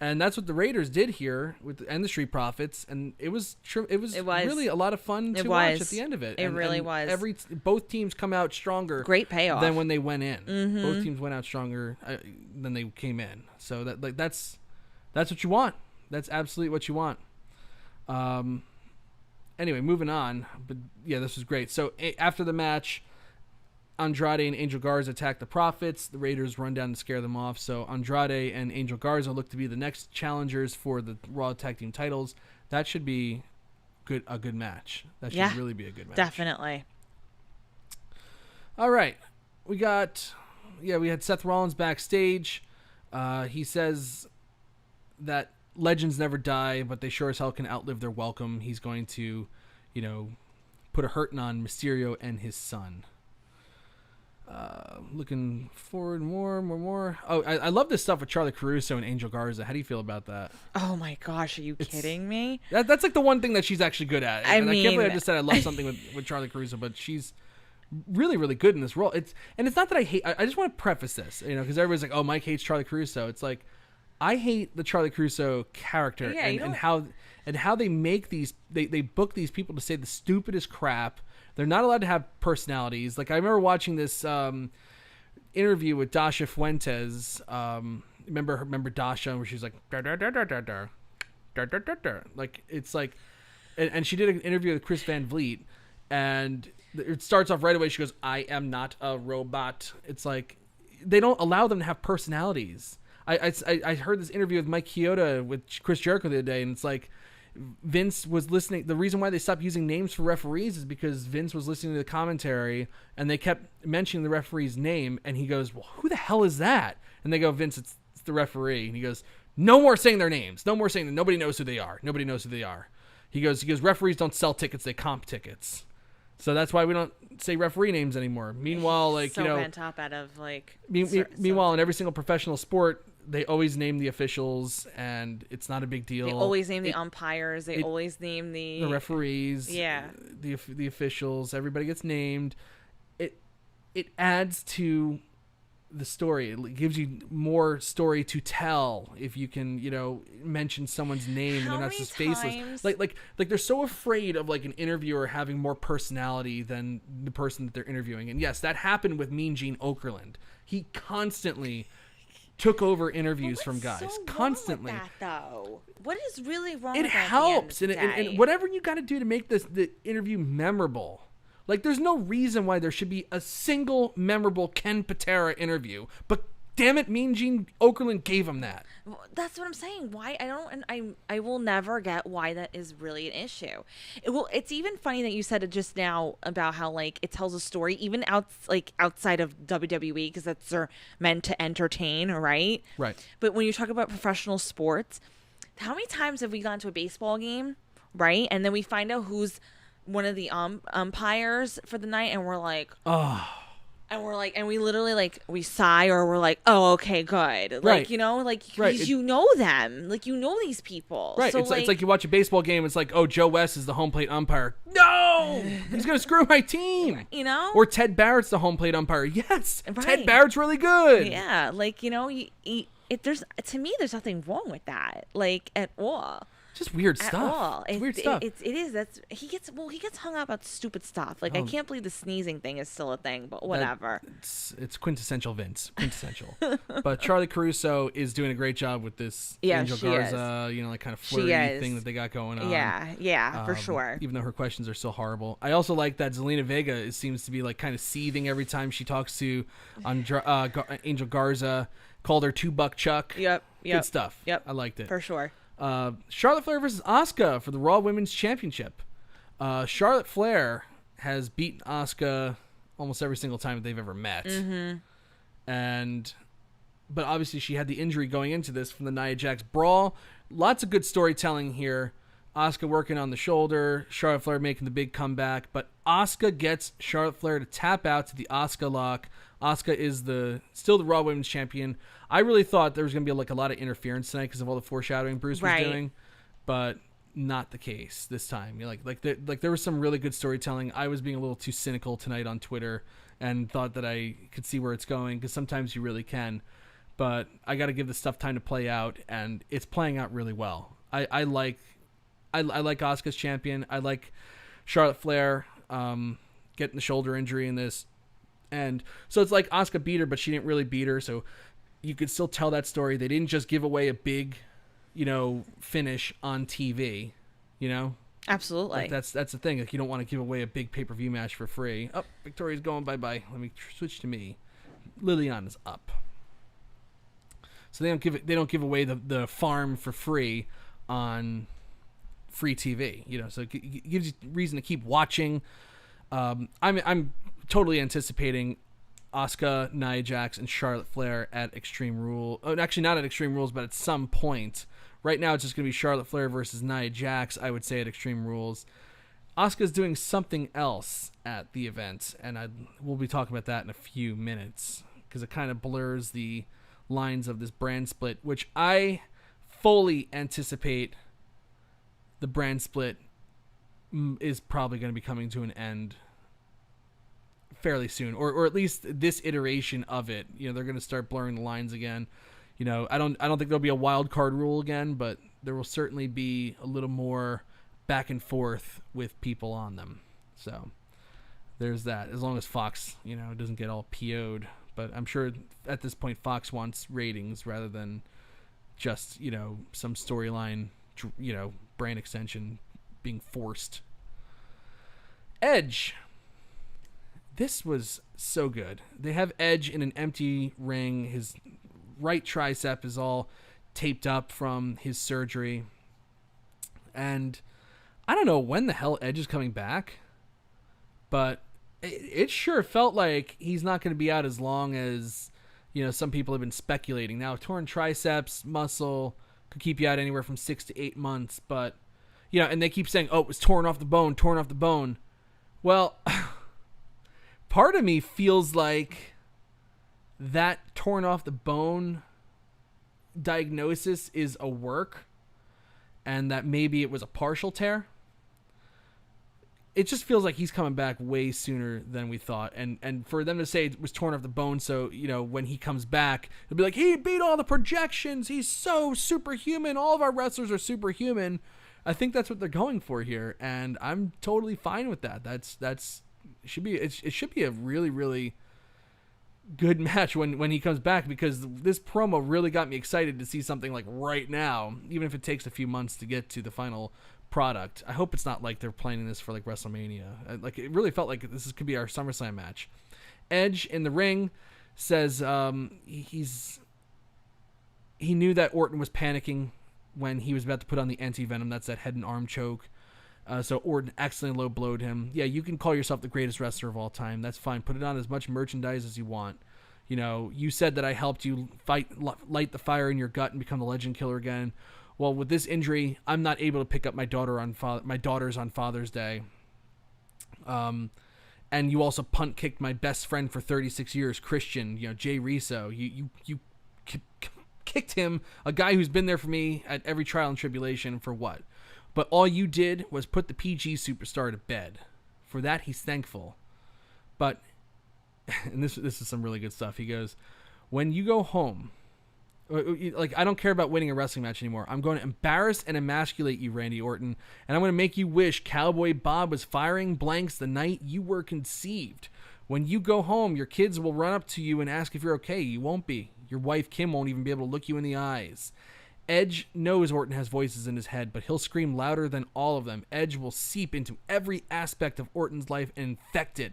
Speaker 1: And that's what the Raiders did here and the Street Profits, and it was really a lot of fun to watch at the end of it.
Speaker 2: It really was.
Speaker 1: Both teams come out stronger.
Speaker 2: Great payoff
Speaker 1: than when they went in.
Speaker 2: Mm-hmm.
Speaker 1: Both teams went out stronger than they came in. So that's what you want. That's absolutely what you want. Anyway, moving on. But yeah, this was great. So after the match, Andrade and Angel Garza attack the Profits. The Raiders run down to scare them off. So Andrade and Angel Garza look to be the next challengers for the Raw Tag Team titles. That should be a good match. That should really be a good match.
Speaker 2: Definitely.
Speaker 1: All right. We had Seth Rollins backstage. He says that legends never die, but they sure as hell can outlive their welcome. He's going to, put a hurting on Mysterio and his son. Looking forward more. Oh, I love this stuff with Charlie Caruso and Angel Garza. How do you feel about that?
Speaker 2: Oh my gosh, are you kidding me?
Speaker 1: That's like the one thing that she's actually good at. I can't believe I just said I love something with Charlie Caruso, but she's really, really good in this role. It's not that I hate. I just want to preface this, because everybody's like, "Oh, Mike hates Charlie Caruso." It's like, I hate the Charlie Caruso character and how they make these. They book these people to say the stupidest crap. They're not allowed to have personalities. Like, I remember watching this interview with Dasha Fuentes. Remember Dasha, where she's like, like, it's like, and she did an interview with Chris Van Vliet, and it starts off right away. She goes, "I am not a robot." It's like, they don't allow them to have personalities. I heard this interview with Mike Chioda with Chris Jericho the other day, and it's like, Vince was listening. The reason why they stopped using names for referees is because Vince was listening to the commentary and they kept mentioning the referee's name, and he goes, "Well, who the hell is that?" And they go, "Vince, it's the referee." And he goes, "No more saying their names. No more saying that. Nobody knows who they are. Nobody knows who they are." He goes, "Referees don't sell tickets, they comp tickets. So that's why we don't say referee names anymore." Meanwhile, like,
Speaker 2: on top out of like.
Speaker 1: Meanwhile, in every single professional sport, they always name the officials, and it's not a big deal.
Speaker 2: They always name the umpires. They always name the
Speaker 1: referees. Yeah, the officials. Everybody gets named. It adds to the story. It gives you more story to tell if you can, mention someone's name and they're not just faceless. Like they're so afraid of like an interviewer having more personality than the person that they're interviewing. And yes, that happened with Mean Gene Okerlund. He constantly took over interviews from guys. Constantly.
Speaker 2: Wrong with that, though? What is really wrong?
Speaker 1: It
Speaker 2: with that
Speaker 1: helps, and whatever you got to do to make the interview memorable. Like, there's no reason why there should be a single memorable Ken Patera interview, but damn it, Mean Gene Okerlund gave him that.
Speaker 2: That's what I'm saying. Why I will never get why that is really an issue. It's even funny that you said it just now about how like it tells a story even outside of WWE, because that's meant to entertain, right?
Speaker 1: Right.
Speaker 2: But when you talk about professional sports, how many times have we gone to a baseball game, right? And then we find out who's one of the umpires for the night, and we're like,
Speaker 1: oh.
Speaker 2: And we're like, and we literally like, we sigh or we're like, oh, okay, good. Like,
Speaker 1: Right.
Speaker 2: you know, like,
Speaker 1: Right.
Speaker 2: you know them. Like, you know these people.
Speaker 1: Right.
Speaker 2: So,
Speaker 1: It's like you watch a baseball game. It's like, oh, Joe West is the home plate umpire. No! He's going to screw my team.
Speaker 2: You know?
Speaker 1: Or Ted Barrett's the home plate umpire. Yes.
Speaker 2: Right.
Speaker 1: Ted Barrett's really good.
Speaker 2: Yeah. Like, you know, to me, there's nothing wrong with that. Like, at all.
Speaker 1: Just weird
Speaker 2: At
Speaker 1: stuff.
Speaker 2: all.
Speaker 1: It's weird stuff.
Speaker 2: It is. He gets hung up about stupid stuff. Like, I can't believe the sneezing thing is still a thing, but whatever.
Speaker 1: It's quintessential Vince. Quintessential. But Charlie Caruso is doing a great job with this Angel
Speaker 2: she
Speaker 1: Garza,
Speaker 2: is.
Speaker 1: you know, like kind of flirty thing that they got going on.
Speaker 2: Yeah, for sure.
Speaker 1: Even though her questions are still horrible. I also like that Zelina Vega seems to be like kind of seething every time she talks to Angel Garza. Called her $2 Chuck.
Speaker 2: Yep.
Speaker 1: Good stuff.
Speaker 2: Yep.
Speaker 1: I liked it.
Speaker 2: For sure.
Speaker 1: Charlotte Flair versus Asuka for the Raw Women's Championship. Charlotte Flair has beaten Asuka almost every single time that they've ever met. Mm-hmm. But obviously she had the injury going into this from the Nia Jax brawl. Lots of good storytelling here. Asuka working on the shoulder, Charlotte Flair making the big comeback, but Asuka gets Charlotte Flair to tap out to the Asuka lock. Asuka is still the Raw Women's Champion. I really thought there was going to be like a lot of interference tonight because of all the foreshadowing Bruce was doing, but not the case this time. There was some really good storytelling. I was being a little too cynical tonight on Twitter and thought that I could see where it's going because sometimes you really can, but I got to give the stuff time to play out, and it's playing out really well. I like Asuka's champion. I like Charlotte Flair getting the shoulder injury in this. And so it's like Asuka beat her, but she didn't really beat her. So you could still tell that story. They didn't just give away a big, finish on TV,
Speaker 2: Absolutely.
Speaker 1: Like that's the thing. Like you don't want to give away a big pay-per-view match for free. Oh, Victoria's going bye-bye. Let me switch to me. Liliana is up. So they don't give away the farm for free on free TV, so it gives you reason to keep watching. I'm totally anticipating Asuka, Nia Jax, and Charlotte Flair at Extreme Rules. Oh, actually, not at Extreme Rules, but at some point. Right now, it's just going to be Charlotte Flair versus Nia Jax, I would say, at Extreme Rules. Asuka's doing something else at the event, and we'll be talking about that in a few minutes, because it kind of blurs the lines of this brand split, which I fully anticipate the brand split is probably going to be coming to an end fairly soon, or at least this iteration of it. They're going to start blurring the lines again. I don't think there'll be a wild card rule again, but there will certainly be a little more back and forth with people on them. So there's that. As long as Fox, doesn't get all PO'd. But I'm sure at this point Fox wants ratings rather than just, some storyline, brand extension being forced. Edge. This was so good. They have Edge in an empty ring. His right tricep is all taped up from his surgery. And I don't know when the hell Edge is coming back, but it sure felt like he's not going to be out as long as, some people have been speculating. Now, torn triceps, muscle, could keep you out anywhere from 6 to 8 months, but, and they keep saying, oh, it was torn off the bone. Well, part of me feels like that torn off the bone diagnosis is a work and that maybe it was a partial tear. It just feels like he's coming back way sooner than we thought. And for them to say it was torn off the bone, so, when he comes back, they'll be like, he beat all the projections. He's so superhuman. All of our wrestlers are superhuman. I think that's what they're going for here, and I'm totally fine with that. It should be a really, really good match when he comes back, because this promo really got me excited to see something like right now, even if it takes a few months to get to the final product. I hope it's not like they're planning this for like WrestleMania. Like it really felt like this could be our SummerSlam match. Edge in the ring says he knew that Orton was panicking when he was about to put on the anti-venom. That's that head and arm choke. So Orton accidentally low-blowed him. Yeah, you can call yourself the greatest wrestler of all time. That's fine. Put it on as much merchandise as you want. You said that I helped you light the fire in your gut and become the legend killer again. Well, with this injury, I'm not able to pick up my daughters on Father's Day. and you also punt kicked my best friend for 36 years, Christian, Jay Riso. You kicked him, a guy who's been there for me at every trial and tribulation for what? But all you did was put the PG superstar to bed. For that, he's thankful. But, and this is some really good stuff. He goes, when you go home, like, I don't care about winning a wrestling match anymore. I'm going to embarrass and emasculate you, Randy Orton, and I'm going to make you wish Cowboy Bob was firing blanks the night you were conceived. When you go home, your kids will run up to you and ask if you're okay. You won't be. Your wife, Kim, won't even be able to look you in the eyes. Edge knows Orton has voices in his head, but he'll scream louder than all of them. Edge will seep into every aspect of Orton's life and infect it.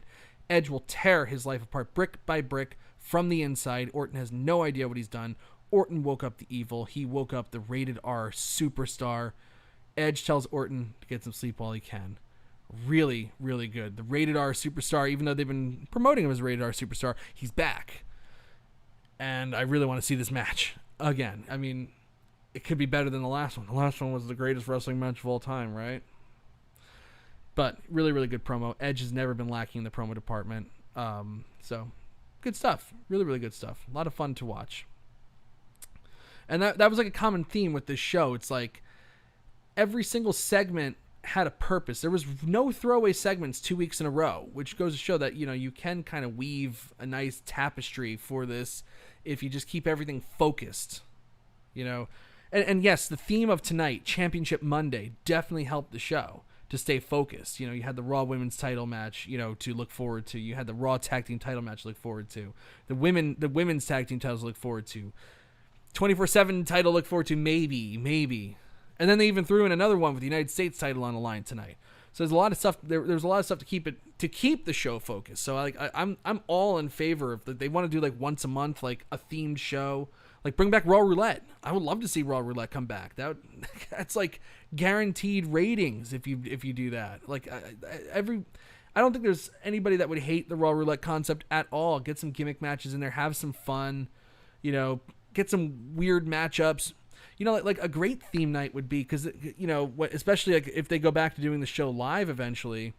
Speaker 1: Edge will tear his life apart brick by brick from the inside. Orton has no idea what he's done. Orton woke up the evil. He woke up the rated R superstar. Edge tells Orton to get some sleep while he can. Really, really good. The rated R superstar, even though they've been promoting him as a rated R superstar, he's back. And I really want to see this match again. I mean, it could be better than the last one. The last one was the greatest wrestling match of all time, right? But really, really good promo. Edge has never been lacking in the promo department. So, good stuff. Really, really good stuff. A lot of fun to watch. And that was like a common theme with this show. It's like every single segment had a purpose. There was no throwaway segments 2 weeks in a row, which goes to show that, you can kind of weave a nice tapestry for this if you just keep everything focused, And yes, the theme of tonight, Championship Monday, definitely helped the show to stay focused. You had the Raw Women's title match, to look forward to. You had the Raw Tag Team title match to look forward to. The women's tag team titles to look forward to. 24/7 title look forward to, maybe. And then they even threw in another one with the United States title on the line tonight. So there's a lot of stuff. There's a lot of stuff to keep the show focused. So I'm all in favor of that. They want to do like once a month, like a themed show. Like bring back Raw Roulette. I would love to see Raw Roulette come back. That's like guaranteed ratings if you do that. Like I don't think there's anybody that would hate the Raw Roulette concept at all. Get some gimmick matches in there, have some fun, get some weird matchups. Like a great theme night would be, because especially like if they go back to doing the show live eventually,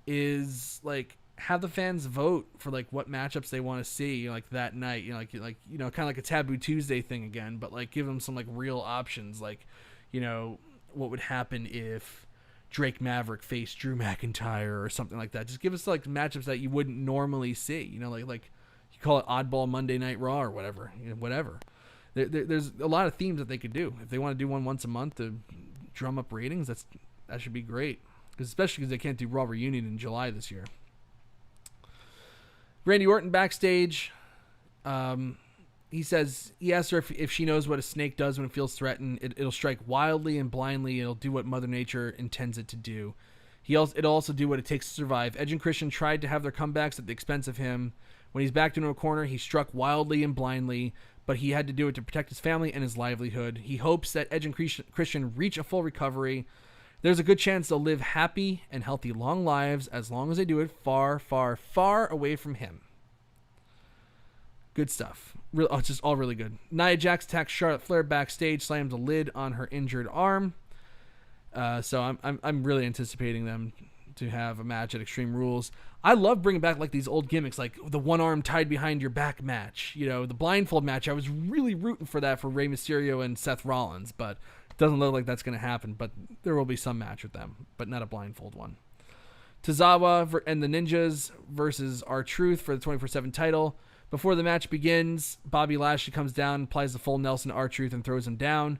Speaker 1: is like have the fans vote for like what matchups they want to see like that night. Kind of like a Taboo Tuesday thing again, but like give them some like real options. Like, what would happen if Drake Maverick faced Drew McIntyre or something like that. Just give us like matchups that you wouldn't normally see. Like you call it Oddball Monday Night Raw or whatever. Whatever. There's a lot of themes that they could do. If they want to do one once a month to drum up ratings, that should be great. Especially because they can't do Raw Reunion in July this year. Randy Orton backstage. He asks her if she knows what a snake does when it feels threatened. It'll strike wildly and blindly. It'll do what Mother Nature intends it to do. It'll also do what it takes to survive. Edge and Christian tried to have their comebacks at the expense of him. When he's backed into a corner, he struck wildly and blindly, but he had to do it to protect his family and his livelihood. He hopes that Edge and Christian reach a full recovery. There's a good chance they'll live happy and healthy long lives as long as they do it far, far, far away from him. Good stuff. It's just all really good. Nia Jax attacks Charlotte Flair backstage, slams a lid on her injured arm. So I'm really anticipating them to have a match at Extreme Rules. I love bringing back like these old gimmicks, like the one arm tied behind your back match. The blindfold match. I was really rooting for that for Rey Mysterio and Seth Rollins, but it doesn't look like that's going to happen. But there will be some match with them, but not a blindfold one. Tozawa and the Ninjas versus R-Truth for the 24/7 title. Before the match begins, Bobby Lashley comes down, applies the full Nelson to R-Truth, and throws him down.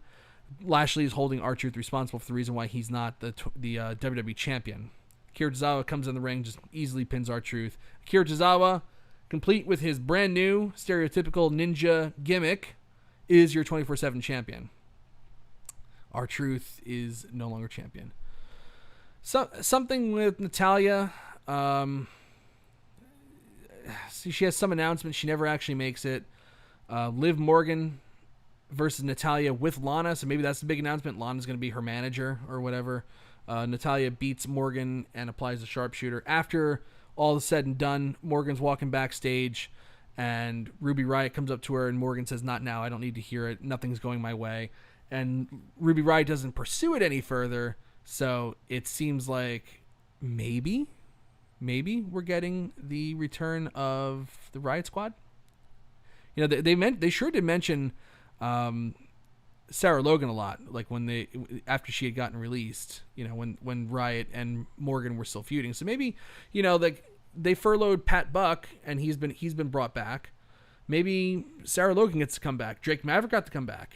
Speaker 1: Lashley is holding R-Truth responsible for the reason why he's not the WWE champion. Akira Tozawa comes in the ring, just easily pins R-Truth. Akira Tozawa, complete with his brand new stereotypical ninja gimmick, is your 24/7 champion. R-Truth is no longer champion. Something with Natalya. She has some announcement. She never actually makes it. Liv Morgan versus Natalya with Lana. So maybe that's the big announcement. Lana's going to be her manager or whatever. Natalya beats Morgan and applies the sharpshooter. After all is said and done, Morgan's walking backstage and Ruby Riott comes up to her and Morgan says, "Not now. I don't need to hear it. Nothing's going my way." And Ruby Riott doesn't pursue it any further. So it seems like maybe maybe we're getting the return of the Riot Squad. You know, they sure did mention Sarah Logan a lot, like after she had gotten released, you know, when Riot and Morgan were still feuding. So maybe, you know, like they furloughed Pat Buck and he's been brought back. Maybe Sarah Logan gets to come back. Drake Maverick got to come back.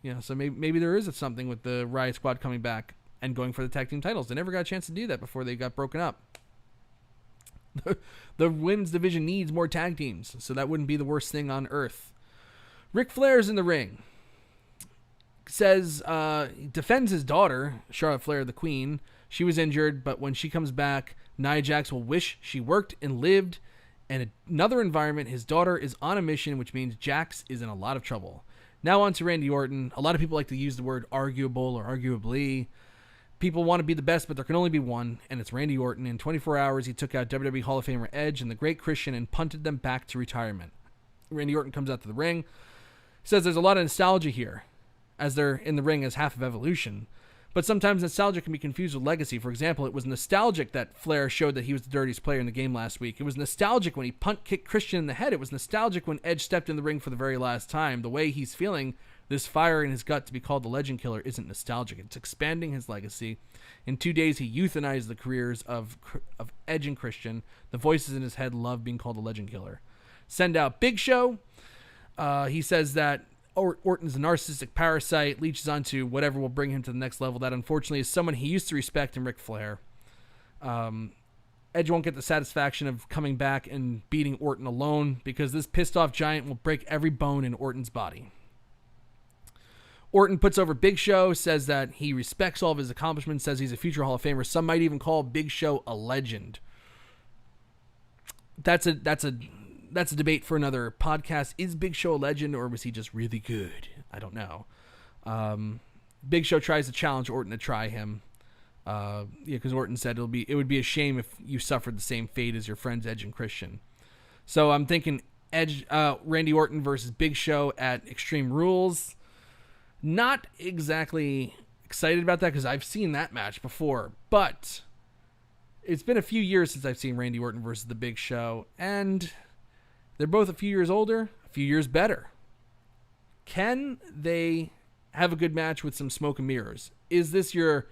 Speaker 1: You know, so maybe there is something with the Riot Squad coming back and going for the tag team titles. They never got a chance to do that before they got broken up. The women's division needs more tag teams, so that wouldn't be the worst thing on earth. Ric Flair's in the ring. Says, defends his daughter, Charlotte Flair, the Queen. She was injured, but when she comes back, Nia Jax will wish she worked and lived in another environment. His daughter is on a mission, which means Jax is in a lot of trouble. Now on to Randy Orton. A lot of people like to use the word arguable or arguably. People want to be the best, but there can only be one, and it's Randy Orton. In 24 hours, he took out WWE Hall of Famer Edge and the Great Christian and punted them back to retirement. Randy Orton comes out to the ring. Says there's a lot of nostalgia here, as they're in the ring as half of Evolution. But sometimes nostalgia can be confused with legacy. For example, it was nostalgic that Flair showed that he was the dirtiest player in the game last week. It was nostalgic when he punt-kicked Christian in the head. It was nostalgic when Edge stepped in the ring for the very last time. The way he's feeling, this fire in his gut to be called the Legend Killer, isn't nostalgic. It's expanding his legacy. In 2 days, he euthanized the careers of Edge and Christian. The voices in his head love being called the Legend Killer. Send out Big Show. He says that Orton's a narcissistic parasite, leeches onto whatever will bring him to the next level. That, unfortunately, is someone he used to respect in Ric Flair. Edge won't get the satisfaction of coming back and beating Orton alone because this pissed-off giant will break every bone in Orton's body. Orton puts over Big Show, says that he respects all of his accomplishments, says he's a future Hall of Famer. Some might even call Big Show a legend. That's a debate for another podcast. Is Big Show a legend, or was he just really good? I don't know. Big Show tries to challenge Orton to try him. Because Orton said it would be a shame if you suffered the same fate as your friends Edge and Christian. So I'm thinking Randy Orton versus Big Show at Extreme Rules. Not exactly excited about that because I've seen that match before, but it's been a few years since I've seen Randy Orton versus the Big Show, and they're both a few years older, a few years better. Can they have a good match with some smoke and mirrors? Is this your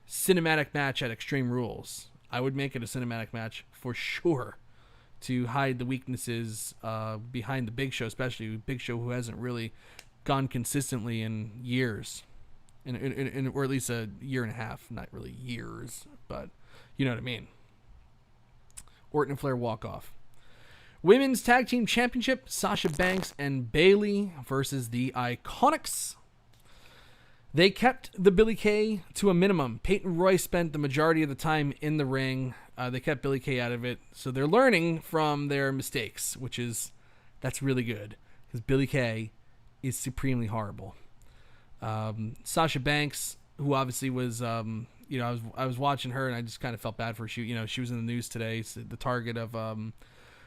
Speaker 1: cinematic match at Extreme Rules? I would make it a cinematic match for sure to hide the weaknesses behind the Big Show, especially Big Show, who hasn't really gone consistently in years, or at least a year and a half. Not really years, but you know what I mean. Orton and Flair walk off. Women's Tag Team Championship, Sasha Banks and Bayley versus the Iconics. They kept the Billie Kay to a minimum. Peyton Royce spent the majority of the time in the ring. They kept Billie Kay out of it. So they're learning from their mistakes, that's really good. Because Billie Kay is supremely horrible. Sasha Banks, who obviously was, I was watching her and I just kind of felt bad for her. She was in the news today, so the target of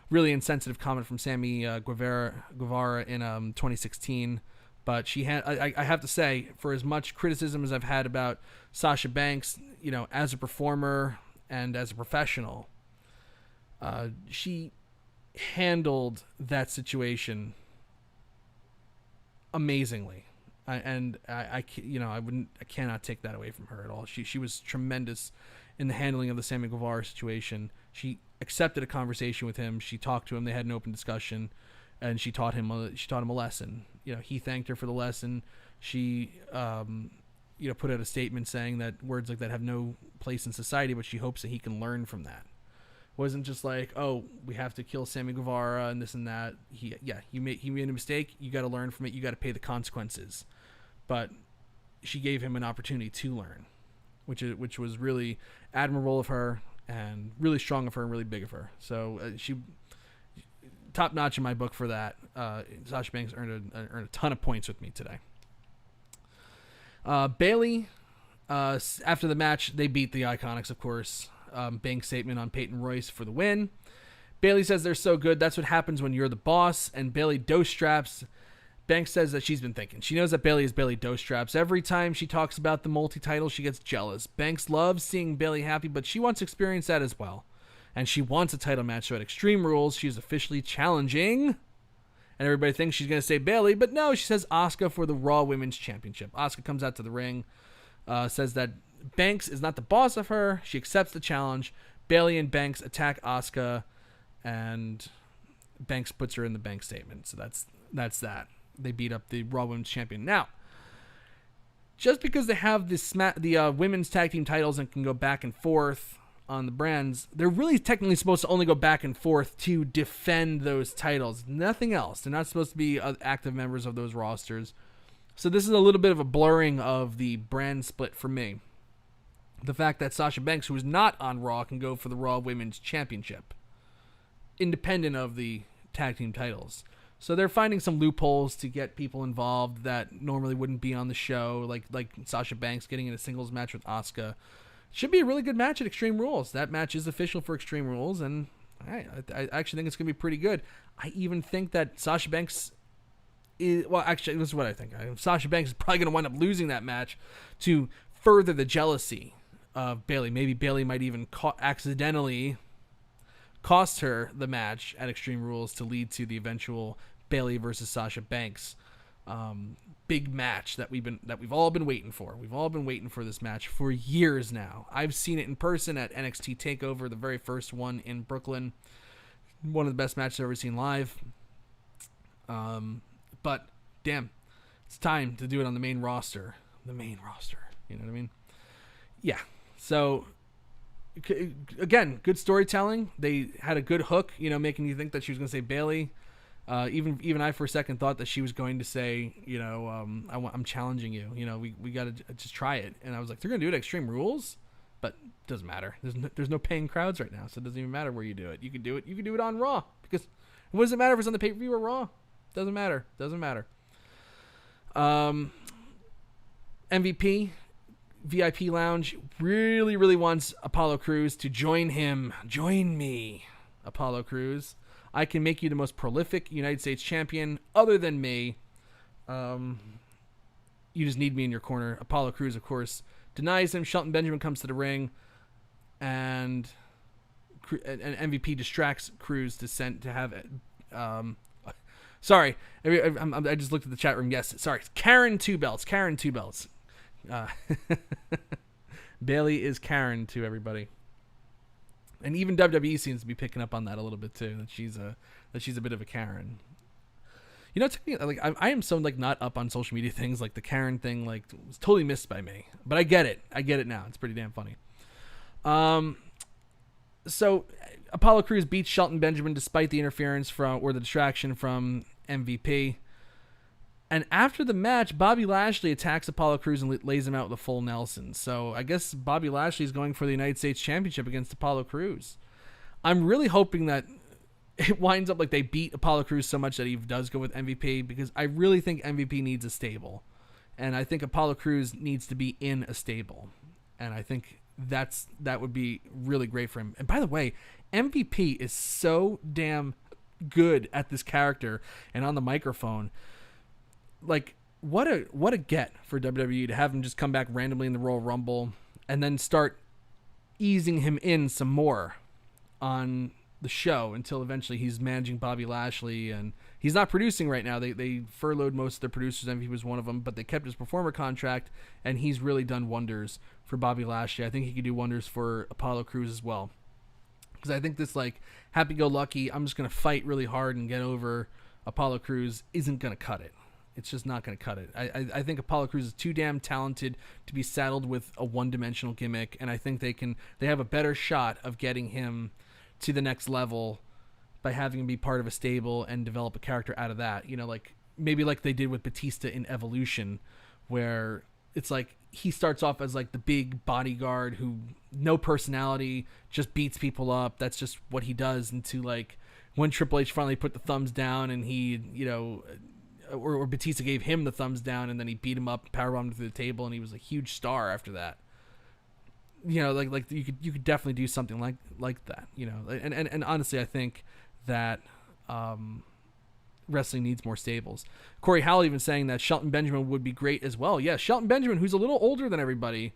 Speaker 1: really insensitive comment from Sammy Guevara in 2016. But she had, I have to say, for as much criticism as I've had about Sasha Banks, as a performer and as a professional, she handled that situation amazingly. I cannot take that away from her at all. She was tremendous in the handling of the Sammy Guevara situation. She accepted a conversation with him. She talked to him. They had an open discussion, and she taught him a lesson. He thanked her for the lesson. She put out a statement saying that words like that have no place in society, but she hopes that he can learn from that. It wasn't just like, oh, we have to kill Sammy Guevara and this and that. He made a mistake. You got to learn from it. You got to pay the consequences. But she gave him an opportunity to learn, which was really admirable of her and really strong of her and really big of her. So she top notch in my book for that. Sasha Banks earned a ton of points with me today. Bayley, after the match, they beat the Iconics, of course. Banks' statement on Peyton Royce for the win. Bayley says they're so good. That's what happens when you're the boss. And Bayley dose straps. Banks says that she's been thinking. She knows that Bayley is Bayley dose straps. Every time she talks about the multi-title, she gets jealous. Banks loves seeing Bayley happy, but she wants to experience that as well. and she wants a title match. So at Extreme Rules, she's officially challenging, and everybody thinks she's going to say Bayley, but no, she says Asuka for the Raw Women's Championship. Asuka comes out to the ring, says that Banks is not the boss of her. She accepts the challenge. Bayley and Banks attack Asuka, and Banks puts her in the bank statement. So that's that. They beat up the Raw Women's Champion. Now, just because they have the women's tag team titles and can go back and forth on the brands, they're really technically supposed to only go back and forth to defend those titles. Nothing else. They're not supposed to be active members of those rosters. So this is a little bit of a blurring of the brand split for me. The fact that Sasha Banks, who is not on Raw, can go for the Raw Women's Championship, independent of the tag team titles. So they're finding some loopholes to get people involved that normally wouldn't be on the show, like Sasha Banks getting in a singles match with Asuka. Should be a really good match at Extreme Rules. That match is official for Extreme Rules, and I actually think it's going to be pretty good. I even think that Sasha Banks is... Well, actually, this is what I think. Sasha Banks is probably going to wind up losing that match to further the jealousy of Bayley. Maybe Bayley might even accidentally cost her the match at Extreme Rules to lead to the eventual Bayley versus Sasha Banks big match that we've all been waiting for. We've all been waiting for this match for years now. I've seen it in person at NXT TakeOver, the very first one in Brooklyn. One of the best matches I've ever seen live. But damn, it's time to do it on the main roster. The main roster. You know what I mean? Yeah. So again, good storytelling. They had a good hook, making you think that she was going to say Bayley. Even I for a second thought that she was going to say, I'm challenging you. We got to just try it. And I was like, they're going to do it at Extreme Rules, but it doesn't matter. There's no paying crowds right now, so it doesn't even matter where you do it. You can do it. You can do it on Raw, because what does it matter if it's on the pay-per-view or Raw? Doesn't matter. MVP. VIP Lounge really, really wants Apollo Crews to join him. Join me, Apollo Crews. I can make you the most prolific United States champion other than me. You just need me in your corner. Apollo Crews, of course, denies him. Shelton Benjamin comes to the ring, and MVP distracts Crews to have it. Sorry, I just looked at the chat room. Yes, sorry. Karen Two Belts. Bayley is Karen to everybody, and even WWE seems to be picking up on that a little bit too. That she's a bit of a Karen. I am so not up on social media things. Like the Karen thing, was totally missed by me. But I get it now. It's pretty damn funny. So Apollo Crews beats Shelton Benjamin despite the interference or the distraction from MVP. And after the match, Bobby Lashley attacks Apollo Crews and lays him out with a full Nelson. So I guess Bobby Lashley is going for the United States Championship against Apollo Crews. I'm really hoping that it winds up like they beat Apollo Crews so much that he does go with MVP, because I really think MVP needs a stable. And I think Apollo Crews needs to be in a stable. And I think that would be really great for him. And by the way, MVP is so damn good at this character and on the microphone. What a get for WWE to have him just come back randomly in the Royal Rumble and then start easing him in some more on the show until eventually he's managing Bobby Lashley, and he's not producing right now. They furloughed most of their producers, and he was one of them, but they kept his performer contract, and he's really done wonders for Bobby Lashley. I think he could do wonders for Apollo Crews as well, because I think this happy-go-lucky, I'm just going to fight really hard and get over Apollo Crews isn't going to cut it. It's just not going to cut it. I think Apollo Crews is too damn talented to be saddled with a one-dimensional gimmick, and I think they have a better shot of getting him to the next level by having him be part of a stable and develop a character out of that. Maybe like they did with Batista in Evolution, where it's like he starts off as the big bodyguard who no personality, just beats people up. That's just what he does. Into when Triple H finally put the thumbs down and he, or Batista gave him the thumbs down, and then he beat him up, powerbombed him through the table, and he was a huge star after that. You could definitely do something like that. And honestly, I think that wrestling needs more stables. Corey Howell even saying that Shelton Benjamin would be great as well. Yeah, Shelton Benjamin, who's a little older than everybody,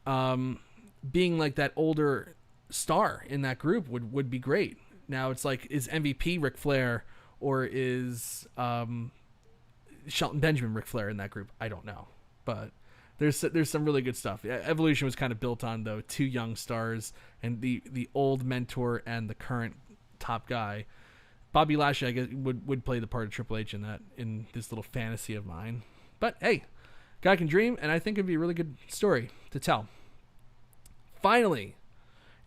Speaker 1: being that older star in that group would be great. Now it's like, is MVP Ric Flair or is Shelton Benjamin Ric Flair in that group? I don't know, but there's some really good stuff. Evolution was kind of built on, though, two young stars and the old mentor and the current top guy. Bobby Lashley, I guess, would play the part of Triple H in this little fantasy of mine. But hey, guy can dream, and I think it'd be a really good story to tell. Finally,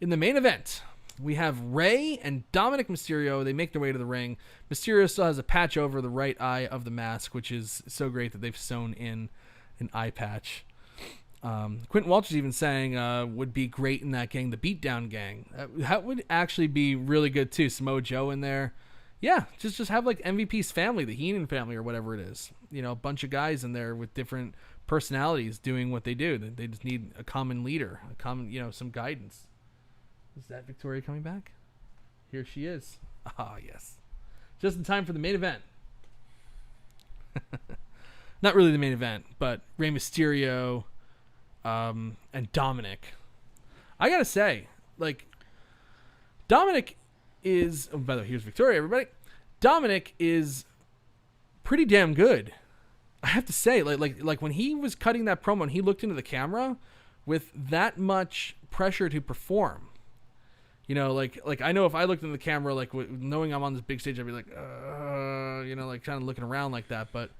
Speaker 1: in the main event, we have Rey and Dominic Mysterio. They make their way to the ring. Mysterio still has a patch over the right eye of the mask, which is so great that they've sewn in an eye patch. Quentin Walters even saying would be great in that gang, the Beatdown Gang. That would actually be really good too. Samoa Joe in there. Yeah, just have like MVP's family, the Heenan family or whatever it is. You know, a bunch of guys in there with different personalities doing what they do. They just need a common leader, a common, some guidance. Is that Victoria coming back? Here she is. Ah, yes. Just in time for the main event. Not really the main event, but Rey Mysterio and Dominic. I gotta say, like, Dominic is... Oh, by the way, here's Victoria, everybody. Dominic is pretty damn good. I have to say, like when he was cutting that promo and he looked into the camera with that much pressure to perform, like I know if I looked into the camera, like knowing I'm on this big stage, I'd be like, like kind of looking around like that. But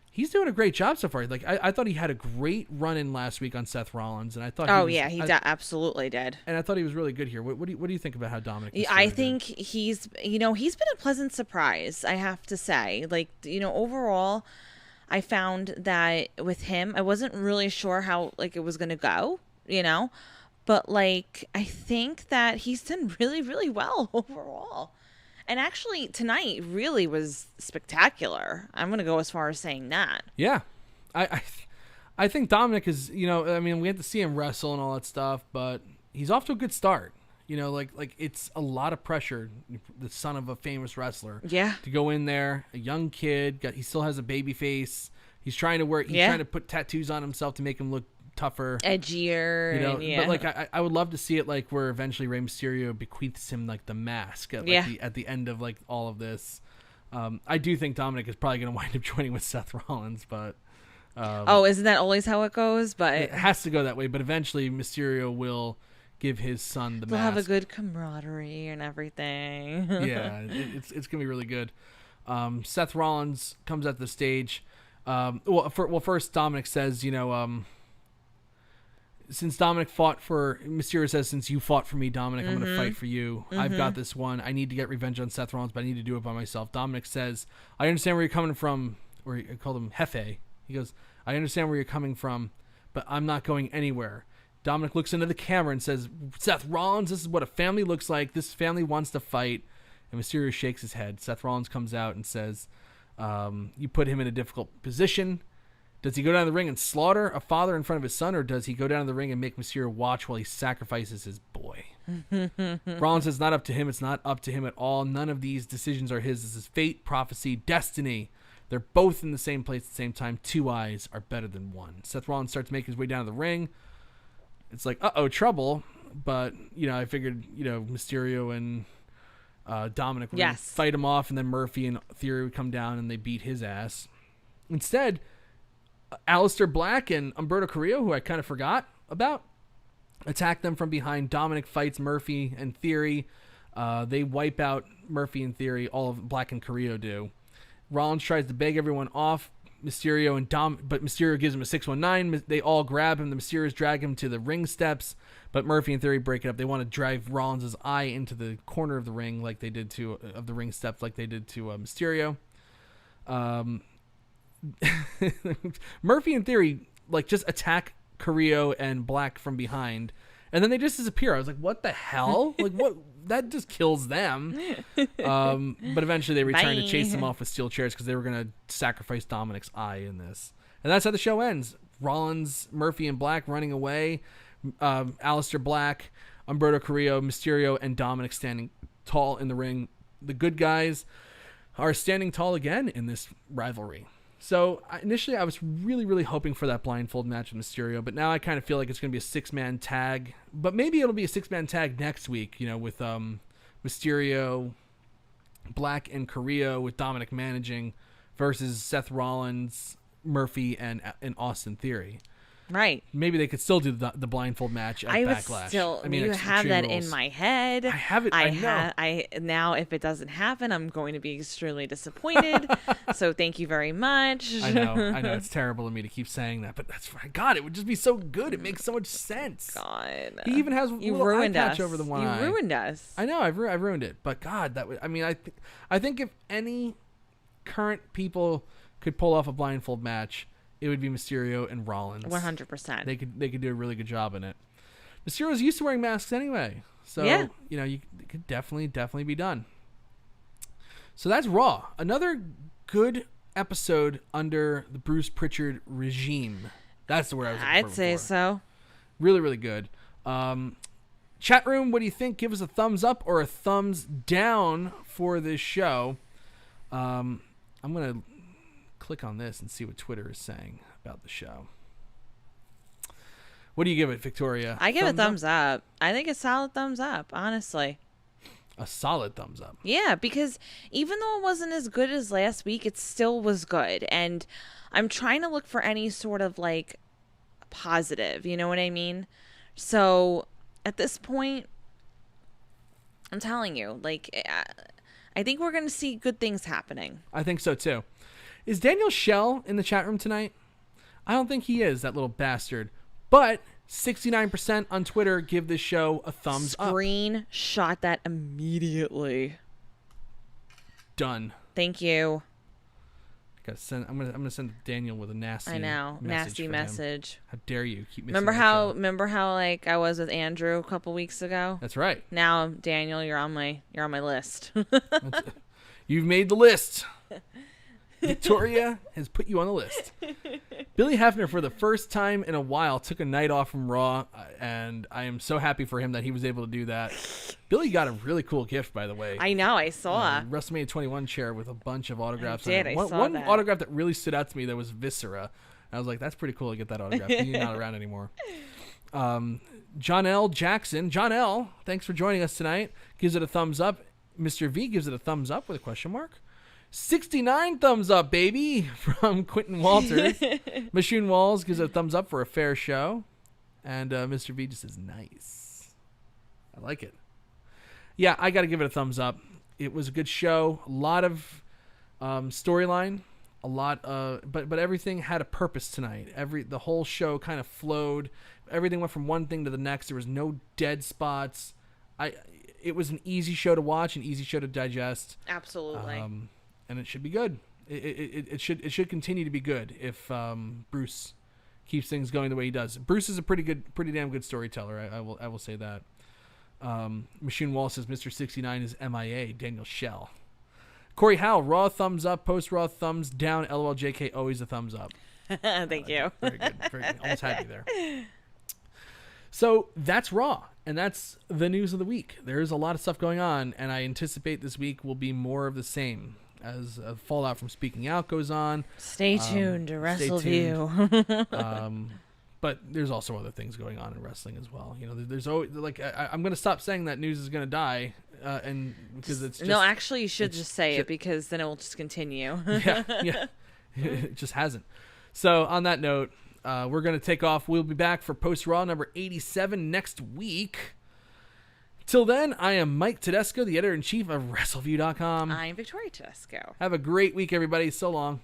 Speaker 1: he's doing a great job so far. Like I thought he had a great run in last week on Seth Rollins, and I thought,
Speaker 2: he absolutely did.
Speaker 1: And I thought he was really good here. What do you think about how Dominic?
Speaker 2: I think he's been a pleasant surprise. I have to say, like overall, I found that with him, I wasn't really sure how it was going to go, but I think that he's done really, really well overall. And actually tonight really was spectacular. I'm going to go as far as saying that.
Speaker 1: Yeah. I think Dominic is, we had to see him wrestle and all that stuff, but he's off to a good start. Like it's a lot of pressure, the son of a famous wrestler.
Speaker 2: Yeah. To
Speaker 1: go in there, a young kid, he still has a baby face. He's trying to work. He's trying to put tattoos on himself to make him look tougher,
Speaker 2: edgier.
Speaker 1: But I would love to see it where eventually Rey Mysterio bequeaths him the mask at the end of all of this. I do think Dominic is probably going to wind up joining with Seth Rollins, but
Speaker 2: isn't that always how it goes? But
Speaker 1: it has to go that way. But eventually Mysterio will give his son the mask.
Speaker 2: They'll have a good camaraderie and everything.
Speaker 1: Yeah, it's gonna be really good. Seth Rollins comes at the stage. First Dominic says, since Dominic fought for... Mysterio says, since you fought for me, Dominic, I'm going to fight for you. I've got this one. I need to get revenge on Seth Rollins, but I need to do it by myself. Dominic says, I understand where you're coming from. Or I called him Hefe. He goes, I understand where you're coming from, but I'm not going anywhere. Dominic looks into the camera and says, Seth Rollins, this is what a family looks like. This family wants to fight. And Mysterio shakes his head. Seth Rollins comes out and says, you put him in a difficult position. Does he go down the ring and slaughter a father in front of his son, or does he go down the ring and make Mysterio watch while he sacrifices his boy? Rollins says, not up to him. It's not up to him at all. None of these decisions are his. This is fate, prophecy, destiny. They're both in the same place at the same time. Two eyes are better than one. Seth Rollins starts making his way down to the ring. It's like, trouble. But, I figured, Mysterio and Dominic would fight him off, and then Murphy and Theory would come down and they beat his ass. Instead, Aleister Black and Humberto Carrillo, who I kind of forgot about, attack them from behind. Dominic fights Murphy and Theory. They wipe out Murphy and Theory. All of Black and Carrillo do. Rollins tries to beg everyone off. Mysterio and but Mysterio gives him a 619. They all grab him. The Mysterios drag him to the ring steps, but Murphy and Theory break it up. They want to drive Rollins' eye into the corner of the ring, like they did of the ring steps, like they did to Mysterio. Murphy and Theory just attack Carrillo and Black from behind, and then they just disappear. I was like, what the hell? What? That just kills them. But eventually they return to chase them off with steel chairs because they were going to sacrifice Dominic's eye in this. And that's how the show ends. Rollins, Murphy, and Black running away. Aleister Black, Humberto Carrillo, Mysterio, and Dominic standing tall in the ring. The good guys are standing tall again in this rivalry. So initially I was really, really hoping for that blindfold match with Mysterio, but now I kind of feel like it's going to be a 6-man tag. But maybe it'll be a 6-man tag next week, with Mysterio, Black, and Carrillo with Dominic managing versus Seth Rollins, Murphy, and Austin Theory.
Speaker 2: Right.
Speaker 1: Maybe they could still do the blindfold match at Backlash.
Speaker 2: You have that in my head.
Speaker 1: I have it. I know.
Speaker 2: Now, if it doesn't happen, I'm going to be extremely disappointed. So thank you very much.
Speaker 1: I know. It's terrible of me to keep saying that, but that's God. It would just be so good. It makes so much sense.
Speaker 2: God.
Speaker 1: He even has a little eye patch over the one eye.
Speaker 2: You ruined us.
Speaker 1: I know. I've ruined it. But God, that would. I mean, I think if any current people could pull off a blindfold match, it would be Mysterio and Rollins.
Speaker 2: 100%.
Speaker 1: They could do a really good job in it. Mysterio's used to wearing masks anyway, so it could definitely be done. So that's Raw. Another good episode under the Bruce Pritchard regime. That's the word I was looking for.
Speaker 2: I'd say so.
Speaker 1: Really, really good. Chat room, what do you think? Give us a thumbs up or a thumbs down for this show. I'm gonna click on this and see what Twitter is saying about the show. What do you give it, Victoria?
Speaker 2: I give it thumbs up. I think a solid thumbs up, honestly.
Speaker 1: A solid thumbs up.
Speaker 2: Yeah, because even though it wasn't as good as last week, it still was good. And I'm trying to look for any sort of like positive, you know what I mean? So at this point, I'm telling you, like, I think we're going to see good things happening.
Speaker 1: I think so too. Is Daniel Schell in the chat room tonight? I don't think he is, that little bastard. But 69% on Twitter give this show a thumbs up.
Speaker 2: Screenshot that immediately.
Speaker 1: Done.
Speaker 2: Thank you.
Speaker 1: I'm gonna send Daniel with a nasty
Speaker 2: message.
Speaker 1: How dare you keep missing
Speaker 2: remember how like I was with Andrew a couple weeks ago?
Speaker 1: That's right.
Speaker 2: Now Daniel, you're on my list.
Speaker 1: You've made the list. Victoria has put you on the list. Billy Hefner, for the first time in a while, took a night off from Raw, and I am so happy for him that he was able to do that. Billy got a really cool gift, by the way.
Speaker 2: I know, I saw.
Speaker 1: WrestleMania 21 chair with a bunch of autographs.
Speaker 2: I saw
Speaker 1: one
Speaker 2: that.
Speaker 1: autograph that really stood out to me, that was Viscera. I was like, that's pretty cool to get that autograph. He's not around anymore. John L. Jackson. John L., thanks for joining us tonight. Gives it a thumbs up. Mr. V gives it a thumbs up with a question mark. 69 thumbs up, baby, from Quentin Walters. Machine Walls gives it a thumbs up for a fair show. And Mr. V just says, nice. I like it. Yeah, I got to give it a thumbs up. It was a good show. A lot of storyline. A lot of, but everything had a purpose tonight. The whole show kind of flowed. Everything went from one thing to the next. There was no dead spots. It was an easy show to watch, an easy show to digest.
Speaker 2: Absolutely.
Speaker 1: And it should be good. It should continue to be good if Bruce keeps things going the way he does. Bruce is a pretty damn good storyteller. I will say that. Machine Wall says Mr. 69 is MIA. Daniel Schell. Corey Howell, Raw thumbs up. Post Raw thumbs down. LOL JK, always a thumbs up.
Speaker 2: Thank you.
Speaker 1: Very good. Very good. Almost had me there. So that's Raw, and that's the news of the week. There's a lot of stuff going on, and I anticipate this week will be more of the same as fallout from Speaking Out goes on.
Speaker 2: Stay tuned to Wrestleview.
Speaker 1: But there's also other things going on in wrestling as well. There's always like I'm going to stop saying that news is going to die, and because it's just,
Speaker 2: no. Actually, you should just say it, because then it will just continue.
Speaker 1: yeah, it just hasn't. So on that note, we're going to take off. We'll be back for Post Raw number 87 next week. Till then, I am Mike Tedesco, the editor-in-chief of Wrestleview.com.
Speaker 2: I'm Victoria Tedesco.
Speaker 1: Have a great week, everybody. So long.